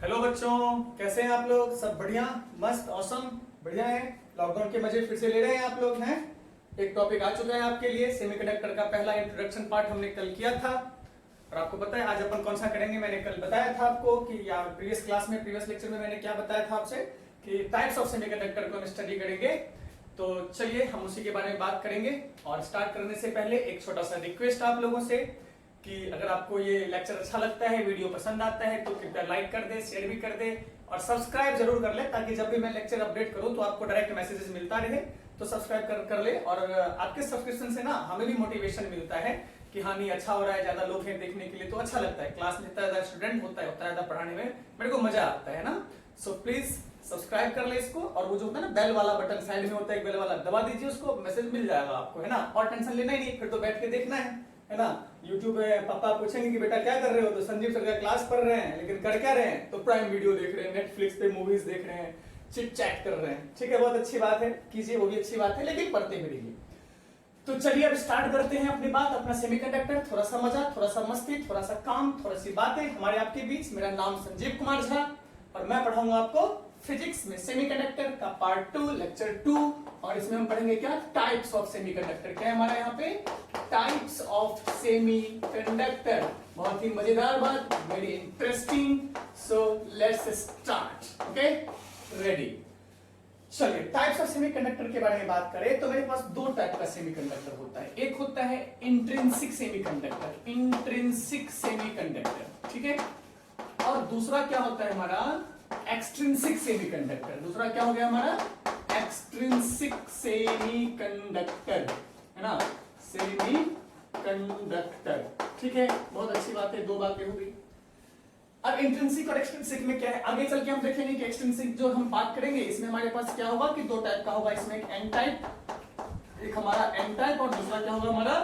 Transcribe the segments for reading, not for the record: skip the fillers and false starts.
Hello बच्चों, कैसे हैं आप लोग? सब बढ़िया, मस्त, ऑसम, बढ़िया है। लॉकडाउन के मजे फिर से ले रहे हैं आप लोग हैं। एक टॉपिक आ चुका है आपके लिए, सेमीकंडक्टर का पहला इंट्रोडक्शन पार्ट हमने कल किया था और आपको पता है आज अपन कौन सा करेंगे। मैंने कल बताया था आपको कि या प्रीवियस क्लास में, प्रीवियस लेक्चर में मैंने क्या बताया था आपसे कि टाइप्स ऑफ सेमीकंडक्टर को हम स्टडी करेंगे। तो चलिए हम उसी के बारे में बात करेंगे और स्टार्ट करने से पहले एक छोटा सा रिक्वेस्ट आप लोगों से कि अगर आपको ये लेक्चर अच्छा लगता है, वीडियो पसंद आता है तो कृपया लाइक कर दे, शेयर भी कर दे और सब्सक्राइब जरूर कर ले, ताकि जब भी मैं लेक्चर अपडेट करूं तो आपको डायरेक्ट मैसेजेस मिलता रहे। तो सब्सक्राइब कर ले और आपके सब्सक्रिप्शन से ना हमें भी मोटिवेशन मिलता है कि हाँ नहीं अच्छा हो रहा है, ज्यादा लोग हैं देखने के लिए तो अच्छा लगता है। क्लास में जितना ज्यादा स्टूडेंट होता है उतना ज्यादा पढ़ाने में मेरे को मजा आता है ना। सो प्लीज सब्सक्राइब कर ले इसको, और वो जो होता है ना बेल वाला बटन साइड में होता है, एक बेल वाला दबा दीजिए, उसको मैसेज मिल जाएगा आपको, है ना। और टेंशन लेना ही नहीं, फिर तो बैठ के देखना है ना। यूट्यूब पे पापा पूछेंगे कि बेटा क्या कर रहे हो, तो संजीव सर का क्लास पढ़ रहे हैं, लेकिन कर क्या रहे हैं? तो प्राइम वीडियो देख रहे हैं, नेटफ्लिक्स पे मूवीज देख रहे हैं, चिट चैट कर रहे हैं। ठीक है, बहुत अच्छी बात है, कीजिए, वो भी अच्छी बात है, लेकिन पढ़ते भी रहिए। तो चलिए अब स्टार्ट करते हैं अपनी बात, अपना सेमीकंडक्टर। थोड़ा सा मजा, थोड़ा सा मस्ती, थोड़ा सा काम, थोड़ा सी बातें हमारे आपके बीच। मेरा नाम संजीव कुमार झा और मैं पढ़ाऊंगा आपको फिजिक्स में सेमीकंडक्टर का पार्ट 2 लेक्चर 2। और इसमें हम पढ़ेंगे क्या? Types of semiconductor. क्या है हमारा यहाँ पे? Types of semiconductor. बहुत ही मजेदार बात, very interesting. So let's start. Okay, ready. चलिए टाइप्स ऑफ सेमीकंडक्टर के बारे में बात करें तो मेरे पास दो टाइप का सेमीकंडक्टर होता है। एक होता है इंट्रिंसिक सेमीकंडक्टर, इंट्रिंसिक सेमीकंडक्टर, ठीक है। और दूसरा क्या होता है हमारा? Extrinsic semiconductor. दूसरा क्या हो गया हमारा? एक्सट्रिंसिक सेमीकंडक्टर, है ना, सेमीकंडक्टर। ठीक है, बहुत अच्छी बात है, दो बातें हो गई। अब इंट्रिंसिक और एक्सट्रिंसिक में क्या है, आगे चल के हम देखेंगे कि एक्सट्रिंसिक जो हम बात करेंगे इसमें हमारे पास क्या होगा कि दो टाइप का होगा। इसमें एक एन टाइप, एक हमारा एन टाइप, और दूसरा क्या होगा हमारा?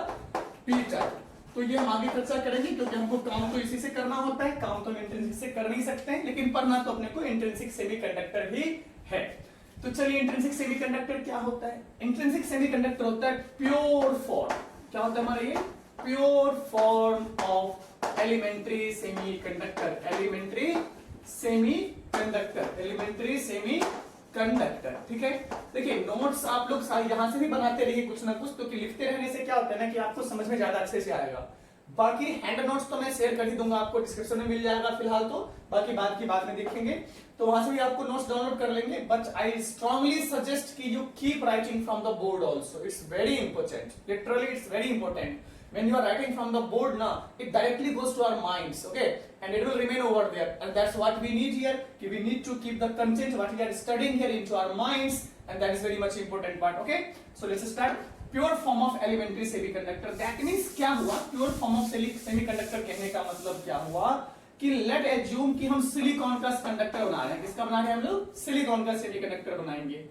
P type. तो ये हम आगे चर्चा करेंगे, क्योंकि हमको काम तो इसी से करना होता है। काम तो हम इंट्रिंसिक से कर नहीं सकते हैं, लेकिन पढ़ना तो अपने को इंट्रिंसिक सेमीकंडक्टर ही है। तो चलिए इंट्रिंसिक सेमीकंडक्टर क्या होता है? इंट्रिंसिक सेमीकंडक्टर होता है प्योर फॉर्म। क्या होता है हमारा ये? Pure form of elementary semiconductor, elementary semiconductor, elementary semiconductor. ठीक है, देखिए नोट्स आप लोग यहां से भी बनाते रहिए कुछ ना कुछ, क्योंकि लिखते रहने से क्या होता है ना कि आपको समझ में ज्यादा अच्छे से आएगा। बाकी हैंड नोट्स तो मैं शेयर कर ही दूंगा, आपको डिस्क्रिप्शन में मिल जाएगा फिलहाल तो, बाकी बात की बात में देखेंगे तो वहां से भी आपको नोट्स डाउनलोड कर लेंगे। बट आई स्ट्रांगली सजेस्ट कि you keep writing from the board also, it's very important, literally it's very important. When you are writing from the board now, it directly goes to our minds, okay, and it will remain over there, and that's what we need here. We need to keep the content what we are studying here into our minds, and that is very much important part. Okay, so let's start. Pure form of elementary semiconductor, that means क्या हुआ? Pure form of semiconductor कहने का मतलब क्या हुआ कि late assume कि हम सिलिकॉन का कंडक्टर बना रहे हैं। किसका बना रहे हैं हम लोग? सिलिकॉन का सेमीकंडक्टर बनाएंगे।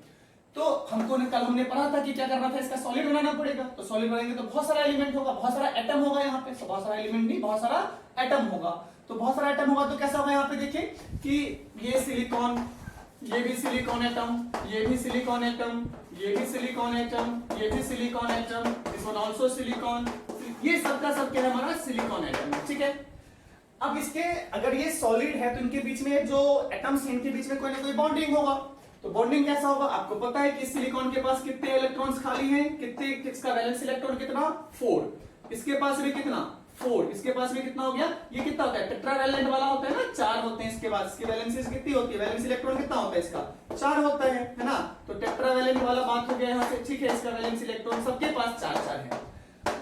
तो हमको कल हमने पढ़ा था कि क्या करना था, इसका सॉलिड बनाना पड़ेगा। तो सॉलिड बनाएंगे तो बहुत सारा एलिमेंट होगा, बहुत सारा एटम होगा यहाँ पे। तो बहुत सारा एलिमेंट नहीं, बहुत सारा एटम होगा। तो बहुत सारा एटम होगा तो कैसा होगा यहाँ पे? देखिए कि ये सिलिकॉन, ये भी सिलिकॉन एटम, ये भी सिलिकॉन एटम, ये भी सिलिकॉन एटम, ये भी silicon atom, this one also silicon. ये सबका सब क्या है हमारा? सिलिकॉन एटम, ठीक है। अब इसके अगर ये सॉलिड है तो इनके बीच में जो एटम्स हैं इनके बीच में कोई ना कोई बॉन्डिंग होगा। तो बॉन्डिंग कैसा होगा? आपको पता है कि सिलिकॉन के पास कितने इलेक्ट्रॉन्स खाली हैं? कितने? इसका वैलेंस इलेक्ट्रॉन कितना? 4। इसके पास भी कितना? 4। इसके पास भी कितना हो गया? ये कितना होता है? टेट्रावैलेंट वाला होता है ना, 4 होते हैं इसके पास। इसकी वैलेंसीज कितनी होती है? वैलेंस इलेक्ट्रॉन कितना होता है इसका? 4 होता है ना। तो टेट्रावैलेंट वाला बात हो गया यहाँ से, ठीक है। इसका वैलेंस इलेक्ट्रॉन सबके पास 4 है।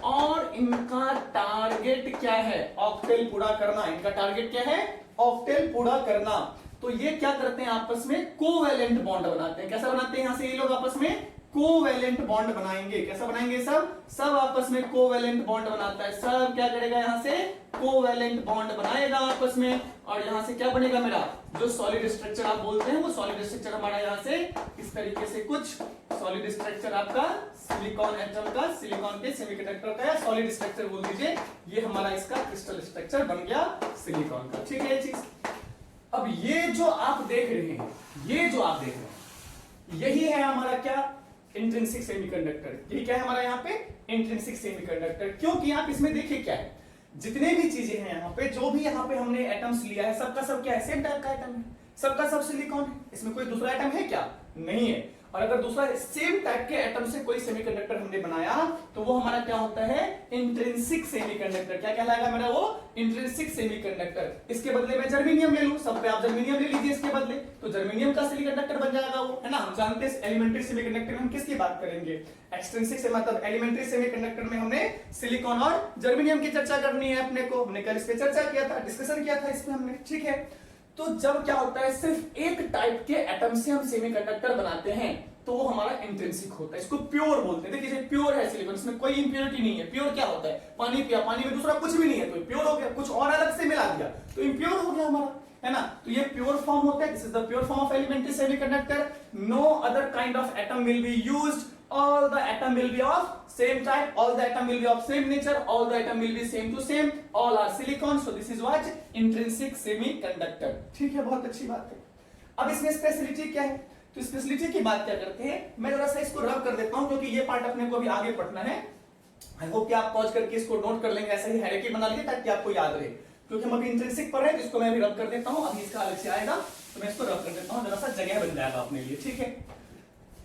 और इनका टारगेट क्या है? ऑक्टेल पूरा करना। इनका टारगेट क्या है? ऑक्टेल पूरा करना। तो ये क्या करते हैं? आपस में कोवैलेंट बॉन्ड बनाते हैं। कैसा बनाते हैं? यहां से ये लोग आपस में कोवैलेंट बॉन्ड बनाएंगे। कैसा बनाएंगे? सब आपस में कोवैलेंट बॉन्ड बनाता है। सब क्या करेगा? यहां से कोवैलेंट बॉन्ड बनाएगा आपस में। और यहां से क्या बनेगा? मेरा जो सॉलिड स्ट्रक्चर आप बोलते हैं वो सॉलिड स्ट्रक्चर हमारा यहां से इस तरीके से कुछ सॉलिड स्ट्रक्चर आपका सिलिकॉन एटम का, सिलिकॉन के सेमीकंडक्टर का, या सॉलिड स्ट्रक्चर बोल दीजिए। ये हमारा इसका क्रिस्टल स्ट्रक्चर बन गया सिलिकॉन का, ठीक है ये चीज। अब ये जो आप देख रहे हैं, ये जो आप देख रहे हैं, यही है हमारा क्या? Intrinsic semiconductor. ये क्या है हमारा यहाँ पे? Intrinsic semiconductor. क्योंकि आप इसमें देखिए क्या है जितने भी चीजें हैं यहाँ पे, जो भी यहाँ पे हमने एटम्स लिया है, सबका सब क्या है, सेम टाइप का एटम है, सबका सब सिलिकॉन है, इसमें कोई दूसरा एटम है क्या, नहीं है। और अगर दूसरा सेम टाइप के एटम से कोई सेमीकंडक्टर हमने बनाया तो वो हमारा क्या होता है, इंट्रिंसिक सेमीकंडक्टर। क्या कहलाएगा मेरा वो, इंट्रिंसिक सेमीकंडक्टर। इसके बदले में जर्मेनियम ले लूं, सब पे आप जर्मेनियम ले लीजिए इसके बदले, तो जर्मेनियम का सेमीकंडक्टर बन जाएगा वो, है ना। हम जानते हैं एलिमेंट्री सेमीकंडक्टर में हम किसकी बात करेंगे, एक्सट्रिंसिक से, मतलब एलिमेंट्री सेमीकंडक्टर में हमने सिलिकॉन और जर्मेनियम की चर्चा करनी है अपने को, हमने कल इस पे चर्चा किया था, डिस्कशन किया था इसमें हमने, ठीक है। तो जब क्या होता है, सिर्फ एक टाइप के एटम से हम सेमीकंडक्टर बनाते हैं तो वो हमारा इंट्रिंसिक होता है, इसको प्योर बोलते हैं। देखिए प्योर है सिलिकॉन, इसमें कोई इंप्योरिटी नहीं है। प्योर क्या होता है, पानी पिया, पानी में दूसरा कुछ भी नहीं है तो प्योर हो गया, कुछ और अलग से मिला दिया तो इम्प्योर हो गया हमारा, है ना। तो ये प्योर फॉर्म होता है, this is the pure form of elementary semiconductor. No other kind of atom will be used, all the atom will be of same type, all the atom will be of same nature, all the atom will be same to same, all are silicon, so this is what intrinsic semiconductor, ठीक है, बहुत अच्छी बात है। अब इसमें speciality क्या है, तो स्पेशलिटी की बात क्या करते हैं, मैं जरा सा इसको रब कर देता हूं क्योंकि ये पार्ट अपने को अभी आगे पढ़ना है। आई होप कि आप पॉज करके इसको नोट कर लेंगे, ऐसा ही हायरार्की बना लीजिए ताकि आपको याद रहे, क्योंकि हम अभी इंट्रिंसिक पढ़ रहे हैं, इसको मैं अभी रब कर देता हूं, अभी इसका अलग से आएगा तो मैं इसको रब कर देता हूं, जरा सा जगह बन जाएगा अपने लिए, ठीक है।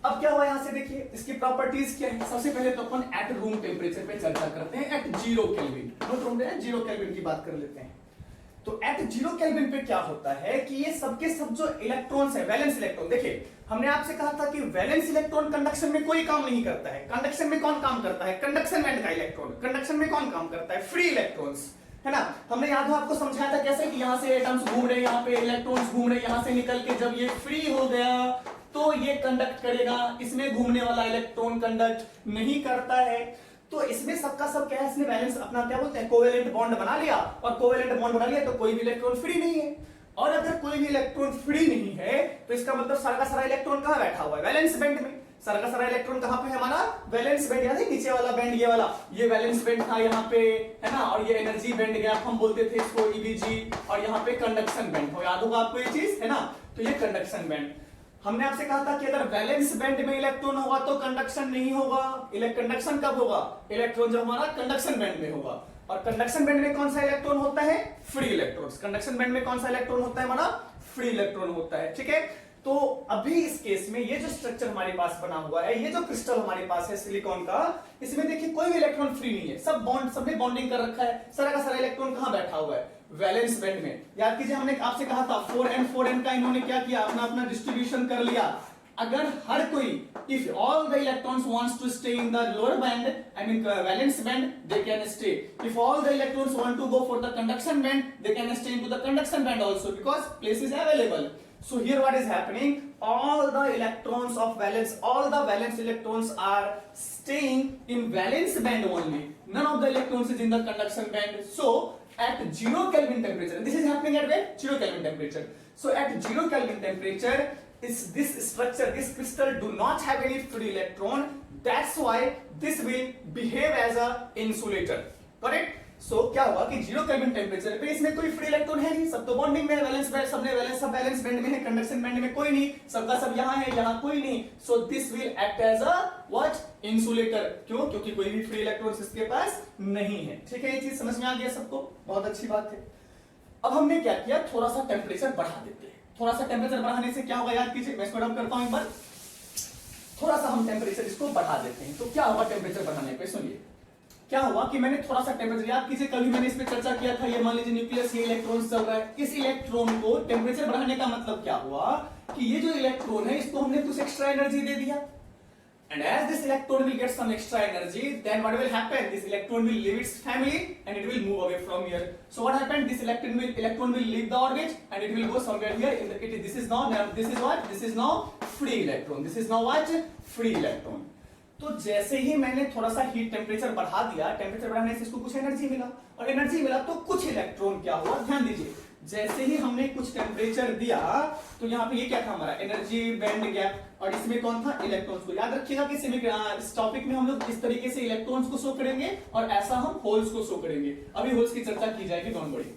अब क्या हुआ, यहां से देखिए इसकी प्रॉपर्टीज क्या है। सबसे पहले तो अपन एट रूम टेम्परेचर पे चर्चा करते हैं, एट 0 केल्विन, नोट रूम में 0 केल्विन की बात कर लेते हैं। तो एट 0 केल्विन पे क्या होता है कि ये सबके सब जो इलेक्ट्रॉन्स है, वैलेंस इलेक्ट्रॉन, देखिए हमने आपसे कहा था कि वैलेंस इलेक्ट्रॉन कंडक्शन में कोई काम नहीं करता है। कंडक्शन में कौन काम करता है, कंडक्शन बैंड का इलेक्ट्रॉन। कंडक्शन में कौन काम करता है, फ्री इलेक्ट्रॉन्स, है ना। हमने याद हो आपको समझाया था कैसे कि यहां से एटम्स घूम रहे हैं, यहाँ पे इलेक्ट्रॉन्स घूम रहे हैं, यहां से निकल के जब ये फ्री हो गया तो ये कंडक्ट करेगा, इसमें घूमने वाला इलेक्ट्रॉन कंडक्ट नहीं करता है। तो इसमें सबका सब क्या है, इसने वैलेंस अपना क्या बोलते हैं, कोवेलेंट बॉन्ड बना लिया, और कोवेलेंट बॉन्ड बना लिया तो कोई भी इलेक्ट्रॉन फ्री नहीं है। और अगर कोई भी इलेक्ट्रॉन फ्री नहीं है तो इसका मतलब सारा का सारा इलेक्ट्रॉन कहां बैठा हुआ है, वैलेंस बैंड में। सारा का सारा इलेक्ट्रॉन कहां पे है हमारा, वैलेंस बैंड, यानी नीचे वाला बैंड, ये वाला, ये वैलेंस बैंड था यहाँ पे, है ना। और ये एनर्जी बैंड गैप हम बोलते थे इसको, ईवीजी। और यहाँ पे कंडक्शन बैंड हो, याद होगा आपको ये चीज, है ना। तो ये कंडक्शन बैंड, हमने आपसे कहा था कि अगर वैलेंस बैंड में इलेक्ट्रॉन होगा तो कंडक्शन नहीं होगा। कंडक्शन कब होगा, इलेक्ट्रॉन जब हमारा कंडक्शन बैंड में होगा। और कंडक्शन बैंड में कौन सा इलेक्ट्रॉन होता है, फ्री इलेक्ट्रॉन्स। कंडक्शन बैंड में कौन सा इलेक्ट्रॉन होता है हमारा, फ्री इलेक्ट्रॉन होता है, ठीक है। तो अभी इस केस में ये जो स्ट्रक्चर हमारे पास बना हुआ है, ये जो क्रिस्टल हमारे पास है सिलिकॉन का, इसमें देखिए कोई भी इलेक्ट्रॉन फ्री नहीं है, सब बॉन्ड, सबने बॉन्डिंग कर रखा है। सारा का सारा इलेक्ट्रॉन कहां बैठा हुआ है, वैलेंस बैंड में। याद कीजिए हमने आपसे कहा था 4n का इन्होंने क्या किया, अपना अपना डिस्ट्रीब्यूशन कर लिया। अगर हर कोई, if all the electrons wants to stay in the lower band, I mean valence band, they can stay. If all the electrons want to go for the conduction band, they can stay into the conduction band also, because place is available. So here what is happening, all the electrons of valence, all the valence electrons are staying in valence band only. None of the electrons is in the conduction band. So at 0 Kelvin temperature, this is happening at where, 0 Kelvin temperature. So at 0 Kelvin temperature, is this structure, this crystal do not have any free electron. That's why this will behave as a insulator, correct. So क्या हुआ कि 0 kelvin temperature पे इसमें कोई free electron है नहीं, सब तो बॉन्डिंग में है, वैलेंस बैंड, सबने वैलेंस, सब वैलेंस बैंड में है, कंडक्शन बैंड में कोई नहीं, सबका सब यहाँ है, यहाँ कोई नहीं। So this will act as a what, insulator। क्यों, क्योंकि कोई भी फ्री इलेक्ट्रॉन इसके पास नहीं है, ठीक है। ये चीज समझ में आ गया सबको, बहुत अच्छी बात है। अब हमने क्या किया, थोड़ा सा टेम्परेचर बढ़ा देते हैं। थोड़ा सा टेम्परेचर बढ़ाने से क्या होगा, याद कीजिए, मैं इसको रब करता हूं एक बार। थोड़ा सा हम टेम्परेचर इसको बढ़ा देते हैं, तो क्या होगा टेम्परेचर बढ़ाने पे, सुनिए क्या हुआ कि मैंने थोड़ा सा टेम्परेचर, याद कीजिए कल भी मैंने इस पे चर्चा किया था, ये मान लीजिए न्यूक्लियस, ये इलेक्ट्रॉन चल रहा है, इस इलेक्ट्रॉन को टेम्परेचर बढ़ाने का मतलब क्या हुआ कि ये जो इलेक्ट्रॉन है इसको हमने कुछ एक्स्ट्रा एनर्जी दे दिया। And as this electron will get some extra energy, then what will happen? This electron will leave its family and it will move away from here. So what happened? This electron will leave the orbit and it will go somewhere here. This is what? This is now free electron. This is now what? Free electron. तो जैसे ही मैंने थोड़ा सा heat temperature बढ़ा दिया, temperature बढ़ाने से इसको कुछ एनर्जी मिला, और एनर्जी मिला तो कुछ इलेक्ट्रॉन क्या हुआ, ध्यान दीजिए, जैसे ही हमने कुछ टेम्परेचर दिया तो यहाँ पे ये क्या था हमारा, एनर्जी बैंड गैप, और इसमें कौन था, इलेक्ट्रॉन्स को। याद रखिएगा कि इस टॉपिक में हम लोग इस तरीके से इलेक्ट्रॉन्स को शो करेंगे और ऐसा हम होल्स को शो करेंगे, अभी होल्स की चर्चा की जाएगी, डोंट वरी।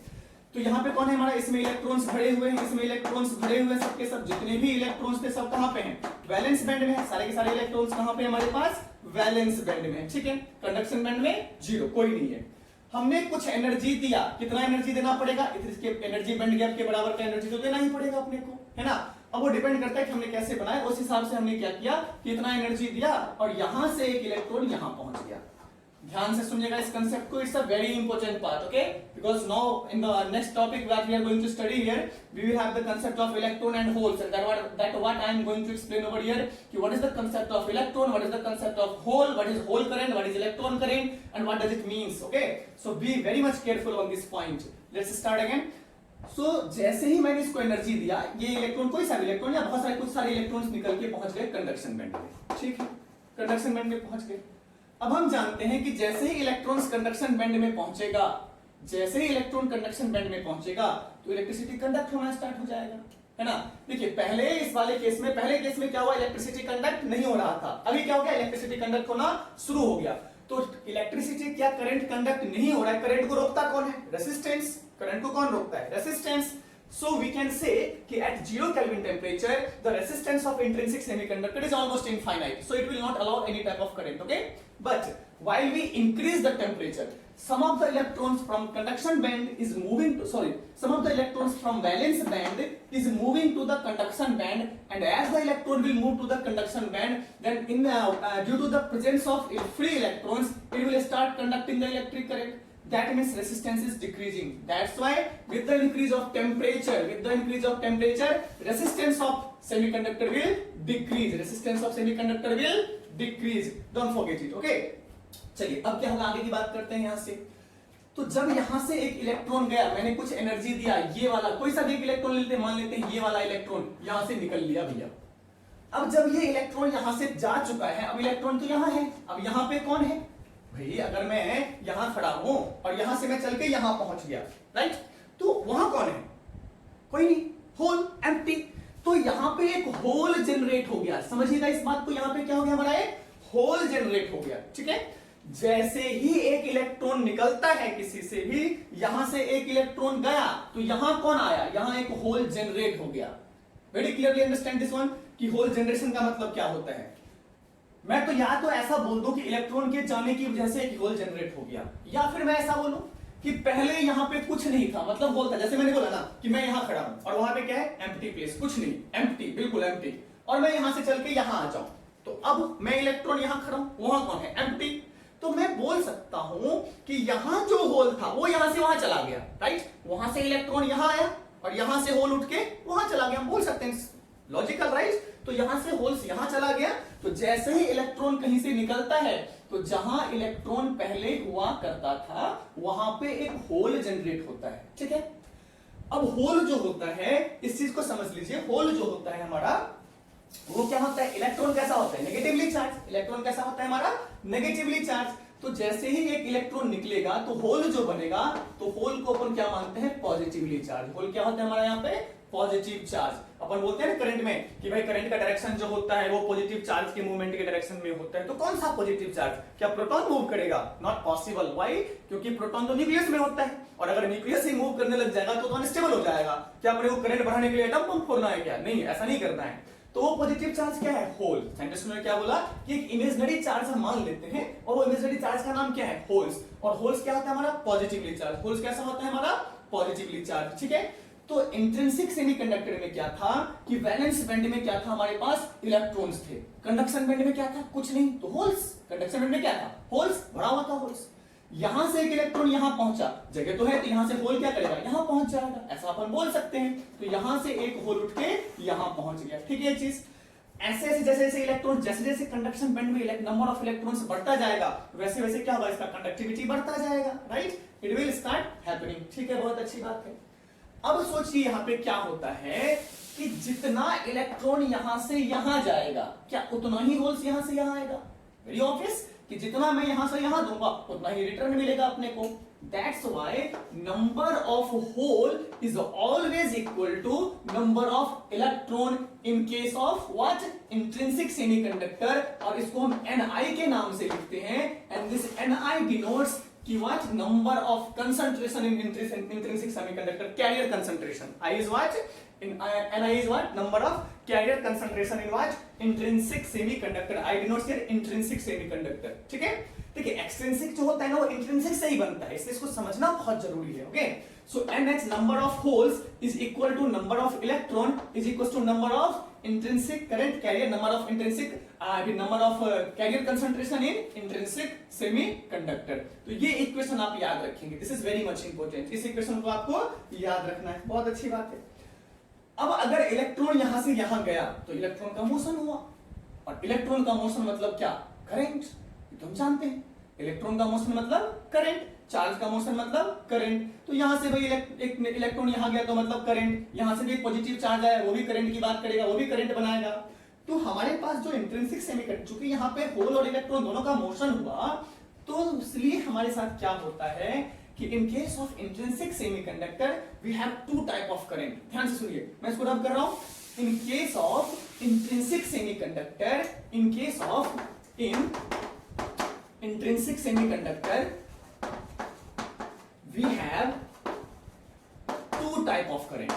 तो यहाँ पे कौन है हमारा, इसमें इलेक्ट्रॉन्स भरे हुए हैं, इसमें इलेक्ट्रॉन्स भरे हुए हैं, सबके सब जितने भी इलेक्ट्रॉन्स थे सब कहां पे हैं, वैलेंस बैंड में है। सारे के सारे इलेक्ट्रॉन्स कहां पे हमारे पास, वैलेंस बैंड में, ठीक है। कंडक्शन बैंड में 0, कोई नहीं है। हमने कुछ एनर्जी दिया, कितना एनर्जी देना पड़ेगा, इसके एनर्जी बैंड गैप के बराबर का एनर्जी तो देना ही पड़ेगा अपने को, है ना। अब वो डिपेंड करता है कि हमने कैसे बनाया, उस हिसाब से हमने क्या किया कि इतना एनर्जी दिया और यहां से एक इलेक्ट्रॉन यहां पहुंच गया। ध्यान से सुनिएगा इस कंसेप्ट को, it's a very important part, okay, because now in the next topic that we are going to study here we will have the concept of electron and holes, and that what I am going to explain over here कि what is the concept of electron, what is the concept of hole, what is hole current, what is electron current and what does it means, okay. So B very much careful on this point. Let's start again. So जैसे ही मैंने इसको energy दिया, ये electron, कोई सा electron या बहुत सारे कुछ सारे इलेक्ट्रॉन्स निकल के पहुंच गए कंडक्शन बैंड में, ठीक है, कंडक्शन बैंड में पहुंच गए। अब हम जानते हैं कि जैसे ही इलेक्ट्रॉन्स कंडक्शन बैंड में पहुंचेगा, जैसे ही इलेक्ट्रॉन कंडक्शन बैंड में पहुंचेगा तो इलेक्ट्रिसिटी कंडक्ट होना स्टार्ट हो जाएगा, है ना। देखिए पहले इस वाले केस में, पहले केस में क्या हुआ, इलेक्ट्रिसिटी कंडक्ट नहीं हो रहा था, अभी क्या हो गया, इलेक्ट्रिसिटी कंडक्ट होना शुरू हो गया। तो इलेक्ट्रिसिटी क्या करंट कंडक्ट नहीं हो रहा है, करंट को रोकता कौन है, रेजिस्टेंस। करंट को कौन रोकता है, resistance. So we can say कि at 0 Kelvin temperature the resistance of intrinsic semiconductor is almost infinite, so it will not allow any type of current, okay. But while we increase the temperature, some of the electrons from conduction band is moving to, some of the electrons from valence band is moving to the conduction band, and as the electron will move to the conduction band, then due to the presence of free electrons, it will start conducting the electric current. That means resistance is decreasing. That's why with the increase of temperature, resistance of semiconductor will decrease. Resistance of semiconductor will decrease. Don't forget it. Okay? चलिए अब क्या होगा, आगे की बात करते हैं यहां से। तो जब यहां से एक इलेक्ट्रॉन गया, मैंने कुछ एनर्जी दिया, ये वाला कोई सा भी एक इलेक्ट्रॉन लेते हैं, मान लेते हैं ये वाला इलेक्ट्रॉन यहां से निकल लिया भैया। अब जब ये इलेक्ट्रॉन यहां से जा चुका है, अब इलेक्ट्रॉन तो यहां है, अब यहां पे कौन है भाई, अगर मैं यहां खड़ा हूं और यहां से मैं चल के यहां पहुंच गया, राइट, तो वहां कौन है, कोई नहीं, होल, एम्प्टी। तो यहां पे एक होल जनरेट हो गया, समझिएगा इस बात को, यहां पे क्या हो गया, हमारा एक होल जनरेट हो गया, ठीक है। जैसे ही एक इलेक्ट्रॉन निकलता है किसी से भी, यहां से एक इलेक्ट्रॉन गया तो यहां कौन आया, यहां एक होल जनरेट हो गया। Very clearly understand this one कि होल जनरेशन का मतलब क्या होता है। मैं तो या तो ऐसा बोल दूं कि इलेक्ट्रॉन के जाने की वजह से एक होल जनरेट हो गया, या फिर मैं ऐसा बोलूं कि पहले यहां पे कुछ नहीं था, मतलब होल था, जैसे मैंने बोला ना कि मैं यहां खड़ा हूं और वहां पे क्या है, एम्प्टी प्लेस, कुछ नहीं, एम्प्टी, बिल्कुल एम्प्टी, और मैं यहां से चल के यहां आ जाऊं, तो अब मैं इलेक्ट्रॉन यहां खड़ा हूं, वहां कौन है, एम्प्टी। तो मैं बोल सकता हूं कि यहां जो होल था वो यहां से वहां चला गया, राइट, वहां से इलेक्ट्रॉन यहां आया और यहां से होल उठ के वहां चला गया, हम बोल सकते हैं, लॉजिकल, राइट। तो यहां से होल यहां चला गया, तो जैसे ही इलेक्ट्रॉन कहीं से निकलता है तो जहां इलेक्ट्रॉन पहले हुआ करता था वहां पे एक होल जनरेट होता है, ठीक है। अब होल जो होता है, इस चीज को समझ लीजिए, होल जो होता है हमारा वो क्या होता है, इलेक्ट्रॉन कैसा होता है, नेगेटिवली चार्ज। इलेक्ट्रॉन कैसा होता है हमारा, नेगेटिवली चार्ज। तो जैसे ही एक इलेक्ट्रॉन निकलेगा तो होल जो बनेगा, तो होल को अपन क्या मानते हैं, पॉजिटिवली चार्ज। होल क्या होता है हमारा यहाँ पे, पॉजिटिव चार्ज। अपन बोलते हैं ना करंट में कि भाई करंट का डायरेक्शन जो होता है वो पॉजिटिव चार्ज के मूवमेंट के डायरेक्शन में होता है। तो कौन सा पॉजिटिव चार्ज, क्या प्रोटॉन मूव करेगा, नॉट पॉसिबल। व्हाई, क्योंकि प्रोटॉन तो न्यूक्लियस में होता है, और अगर न्यूक्लियस ही मूव करने लग जाएगा तो अनस्टेबल हो जाएगा। क्या अपने को करंट बढ़ाने के लिए एटम बम फोड़ना है क्या, नहीं, ऐसा नहीं करना है। तो वो पॉजिटिव चार्ज क्या है, होल। साइंटिस्ट ने क्या बोला कि एक इमेजिनरी चार्ज हम मान लेते हैं, और वो इमेजिनरी चार्ज का नाम क्या है, होल्स। और होल्स क्या होता है हमारा, पॉजिटिवली चार्ज। होल्स कैसा होता है हमारा, पॉजिटिवली चार्ज, ठीक है। तो इंट्रिंसिक सेमीकंडक्टर में क्या था कि वैलेंस बैंड में क्या था, हमारे पास इलेक्ट्रॉन्स थे। कंडक्शन बैंड में क्या था, कुछ नहीं, तो होल्स। कंडक्शन बैंड में क्या था, होल्स, भरा हुआ था होल्स। यहां से एक इलेक्ट्रॉन यहां पहुंचा, जगह तो है, तो यहां से होल क्या करेगा, यहां पहुंच जाएगा, ऐसा अपन बोल सकते हैं। तो यहां से एक होल उठ के यहां पहुंच गया, ठीक है चीज। ऐसे ऐसे जैसे जैसे इलेक्ट्रॉन, जैसे जैसे कंडक्शन बैंड में नंबर ऑफ इलेक्ट्रॉन्स बढ़ता जाएगा, वैसे वैसे क्या होगा, इसका कंडक्टिविटी बढ़ता जाएगा, right, it will start happening, ठीक है, बहुत अच्छी बात है। अब सोचिए यहां पे क्या होता है कि जितना इलेक्ट्रॉन यहां से यहां जाएगा, क्या उतना ही होल्स यहां से यहां आएगा। वेरी ऑब्वियस कि जितना मैं यहां से यहां दूंगा उतना ही रिटर्न मिलेगा अपने को। That's why number of hole is always equal to number of electron in case of what, intrinsic semiconductor, और इसको हम Ni के नाम से लिखते हैं, and this Ni denotes कि what, number of concentration in intrinsic semiconductor, carrier concentration. I is what, Ni is what, number of carrier concentration in what, intrinsic semiconductor. I denotes here intrinsic semiconductor, ठीक है। देखिए extrinsic जो होता है ना वो intrinsic से ही बनता है, इसलिए इसको समझना बहुत जरूरी है। Okay, so NH number of holes is equal to number of electron is equal to number of intrinsic current carrier, number of intrinsic number of carrier concentration in intrinsic semiconductor. तो ये इक्वेशन आप याद रखेंगे, this is very much important, इस equation को आपको याद रखना है, बहुत अच्छी बात है। अब अगर इलेक्ट्रॉन यहां से यहां गया तो इलेक्ट्रॉन का मोशन हुआ, और इलेक्ट्रॉन का मोशन मतलब क्या, करंट, तो हम जानते हैं इलेक्ट्रॉन का मोशन मतलब करंट, चार्ज का मोशन मतलब करंट। तो यहां से भाई एक इलेक्ट्रॉन यहां गया तो मतलब करंट, यहां से भी एक पॉजिटिव चार्ज आया वो भी करंट की बात करेगा, वो भी करंट बनाएगा। तो हमारे पास जो इंट्रिंसिक सेमीकंडक्टर, चूंकि यहाँ पे होल और इलेक्ट्रॉन दोनों का मोशन हुआ, तो इसलिए हमारे साथ क्या होता है कि in case of intrinsic semiconductor we have two type of current. ध्यान से सुनिए, मैं इसको रब कर रहा हूं। In case of intrinsic semiconductor, in case of intrinsic semiconductor we have two type of current,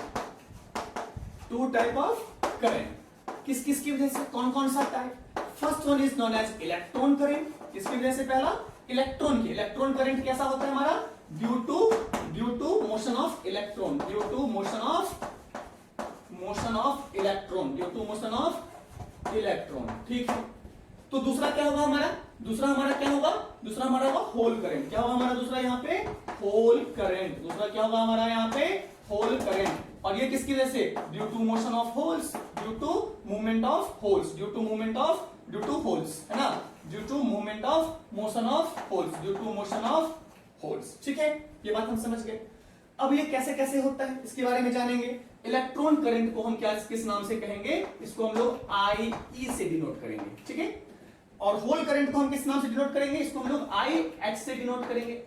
किस किस की वजह से, कौन कौन सा type. First one is known as electron current, किसकी वजह से, पहला इलेक्ट्रॉन की। इलेक्ट्रॉन करंट कैसा होता है हमारा, due to motion of electron, due to motion of electron, ठीक है। तो दूसरा क्या होगा हमारा, दूसरा हमारा होगा होल करंट। क्या होगा हमारा दूसरा यहाँ पे, होल करंट। दूसरा क्या होगा हमारा यहाँ पे, होल करंट। और ये किसकी वजह से, due to motion of holes, due to movement of holes, due to motion of holes, ठीक है। ये बात हम समझ गए। अब ये कैसे कैसे होता है इसके बारे में जानेंगे। इलेक्ट्रॉन करंट को हम क्या किस नाम से कहेंगे, इसको हम लोग IE से डिनोट करेंगे, ठीक है। और होल करंट को हम किस नाम से डिनोट करेंगे, इसको हम लोग IH से डिनोट करेंगे,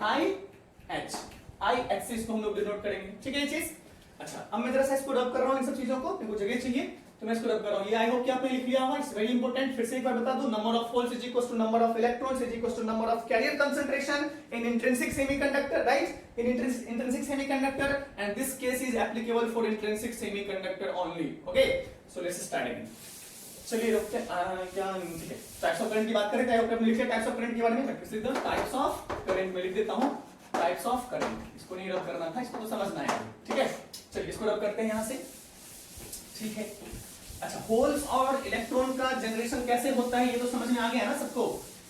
IH से इसको हम लोग डिनोट करेंगे, ठीक है ये चीज। अच्छा, अब मैं जरा सा इसको रब कर रहा हूं, इन सब चीजों को, मेरे को जगह चाहिए तो मैं इसको रब कर रहा हूं। ये आई होप कि आपने लिख लिया होगा, इट्स वेरी इंपॉर्टेंट। फिर से एक बार बता दूं, number of holes is equal to number of electrons is equal to number of carrier concentration in intrinsic semiconductor, right, in intrinsic semiconductor, and this case is applicable for intrinsic semiconductor only. Okay, so let's start again. चलिए रुकते क्या, ठीक है, types of current की बात करें। Type लिखिए, types of current के बारे में प्रैक्टिस लिख दो। टाइप्स ऑफ करंट में लिख देता हूं, टाइप्स ऑफ करंट, इसको नहीं रब करना था, इसको तो समझना है, ठीक है। चलिए इसको रब करते हैं यहां से, ठीक है। अच्छा, होल्स और इलेक्ट्रॉन का जनरेशन कैसे होता है ये तो समझ में आ गया ना सबको,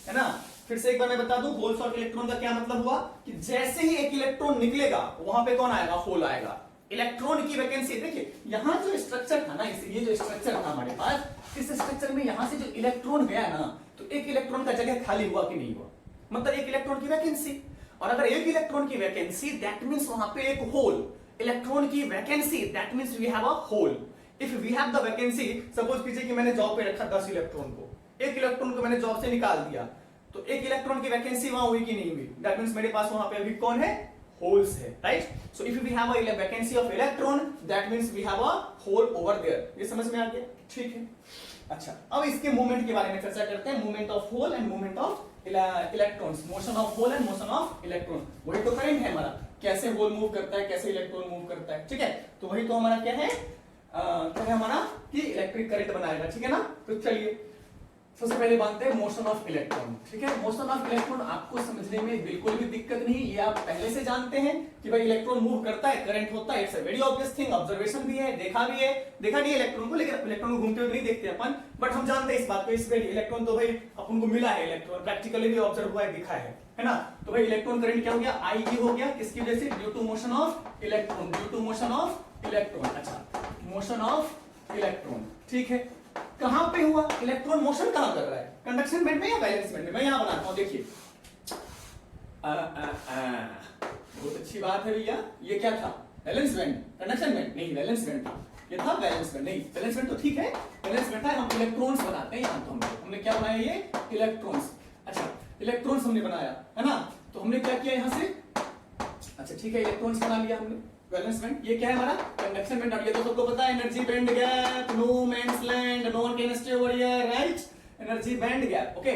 है ना। फिर से एक बार मैं बता दूं, होल्स और इलेक्ट्रॉन का क्या मतलब हुआ कि जैसे ही एक इलेक्ट्रॉन निकलेगा वहां पे कौन आएगा, होल आएगा। इलेक्ट्रॉन की वैकेंसी, देखिए यहां जो स्ट्रक्चर था ना, ये जो स्ट्रक्चर था हमारे पास, इस स्ट्रक्चर में यहां से जो इलेक्ट्रॉन गया ना, तो एक इलेक्ट्रॉन का जगह खाली हुआ कि नहीं हुआ, मतलब एक इलेक्ट्रॉन की वैकेंसी। और अगर एक इलेक्ट्रॉन की वैकेंसी, दैट मींस वहां पे एक होल। इलेक्ट्रॉन की vacancy, that means we have a hole. If we have the vacancy, suppose कीजिए कि मैंने जॉब पे रखा 10 इलेक्ट्रॉन को, एक इलेक्ट्रॉन को मैंने जॉब से निकाल दिया, तो एक इलेक्ट्रॉन की वैकेंसी वहां हुई कि नहीं हुई, दैट मींस मेरे पास वहां पे अभी कौन है, होल्स है, right. So if we have a vacancy of electron, that means we have a hole over there. ये समझ में आ गया, ठीक है। अच्छा, अब इसके मूवमेंट के बारे में चर्चा करते हैं, movement of hole and movement of electrons, motion of hole and motion of electron. वही तो करंट है हमारा, कैसे होल मूव करता है, कैसे इलेक्ट्रॉन मूव करता है, ठीक है। तो वही तो हमारा क्या है, क्या है हमारा, कि इलेक्ट्रिक करंट बनाएगा, ठीक है ना। तो चलिए सबसे पहले बांधते हैं मोशन ऑफ इलेक्ट्रॉन, ठीक है। मोशन ऑफ इलेक्ट्रॉन आपको समझने में बिल्कुल भी दिक्कत नहीं, ये आप पहले से जानते हैं कि भाई इलेक्ट्रॉन मूव करता है, करंट होता है, it's a very obvious thing, observation भी है, देखा नहीं इलेक्ट्रॉन को, लेकिन इलेक्ट्रॉन को घूमते हुए नहीं देखते अपन, बट हम जानते हैं इस बात को। इस इलेक्ट्रॉन तो भाई अपन को मिला है, इलेक्ट्रॉन प्रैक्टिकली भी ऑब्जर्व हुआ है, दिखा है ना। तो भाई इलेक्ट्रॉन करंट क्या हो गया, IE हो गया, किसकी वजह से, due to motion of electron, due to motion of electron. अच्छा, मोशन ऑफ इलेक्ट्रॉन, ठीक है। कहां पे हुआ, इलेक्ट्रॉन मोशन कहां कर रहा है, कंडक्शन बैंड में या वैलेंस बैंड में। मैं यहां बनाता हूं, देखिए बहुत अच्छी बात है भैया। ये क्या था, वैलेंस बैंड, कंडक्शन बैंड नहीं, वैलेंस बैंड था। ये था वैलेंस बैंड, नहीं वैलेंस बैंड तो ठीक है, वैलेंस बैंड था। हम इलेक्ट्रॉन्स बनाते हैं यहां, तो हमने क्या बनाया, ये इलेक्ट्रॉन्स। अच्छा, इलेक्ट्रॉन्स हमने बनाया है ना, तो हमने क्या किया यहां से, अच्छा ठीक है, इलेक्ट्रॉन्स बना लिया हमने, वैलेंस बैंड। ये क्या है हमारा, कंडक्शन बैंड। और ये तो सबको पता है, energy band gap, no man's land, no one can stay over here, right, energy band gap. Okay,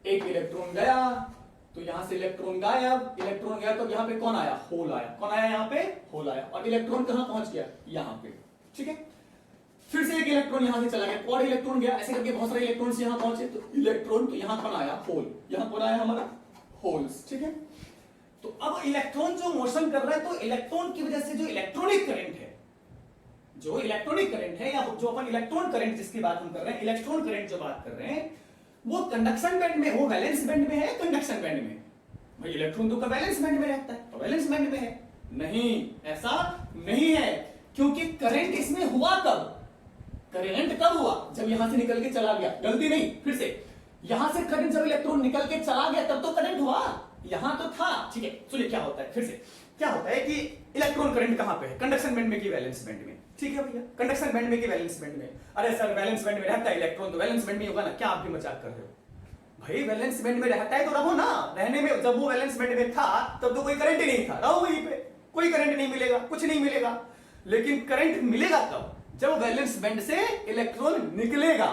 एक इलेक्ट्रॉन गया तो यहां से इलेक्ट्रॉन गायब, इलेक्ट्रॉन गया तो यहां पे कौन आया, होल आया। कौन आया यहां पे, होल आया। और इलेक्ट्रॉन कहां पहुंच गया, यहां पे, ठीक है। फिर से एक इलेक्ट्रॉन यहां से चला गया, और इलेक्ट्रॉन गया, ऐसे करके बहुत सारे इलेक्ट्रॉन्स यहां पहुंचे, तो इलेक्ट्रॉन तो यहां कौन आया, होल। यहां कौन आया हमारा, होल्स, ठीक है। तो अब इलेक्ट्रॉन जो मोशन कर रहा है, तो इलेक्ट्रॉन की वजह से जो इलेक्ट्रॉनिक करंट है, जो इलेक्ट्रॉनिक करंट है, या जो अपन इलेक्ट्रॉन करंट जिसकी बात हम कर रहे हैं, इलेक्ट्रॉन करंट जो बात कर रहे हैं, वो कंडक्शन बैंड में, वो वैलेंस बैंड में है, कंडक्शन बैंड में। भाई इलेक्ट्रॉन तो वैलेंस बैंड में रहता है, तो वैलेंस बैंड में है। नहीं, ऐसा नहीं है, क्योंकि करंट इसमें हुआ कब? करंट कब हुआ? जब यहां से निकल के चला गया। गलती नहीं, फिर से यहां से करंट जब इलेक्ट्रॉन निकल के चला गया तब तो करंट हुआ, यहां तो था, ठीक है। सुनिए क्या होता है, फिर से क्या होता है कि इलेक्ट्रॉन करंट कहां पे है? कंडक्शन बैंड में की वैलेंस बैंड में, ठीक है भैया, कंडक्शन बैंड में की वैलेंस बैंड में। अरे सर वैलेंस बैंड में रहता है इलेक्ट्रॉन, तो वैलेंस बैंड में होगा ना, क्या आप भी मजाक कर रहे हो? भाई वैलेंस बैंड में रहता है तो रहो ना, रहने में, जब वो वैलेंस बैंड में था तब तो कोई करंट ही नहीं था, रहो वहीं पे, कोई करंट नहीं मिलेगा, कुछ नहीं मिलेगा। लेकिन करंट मिलेगा कब? जब वैलेंस बैंड से इलेक्ट्रॉन निकलेगा।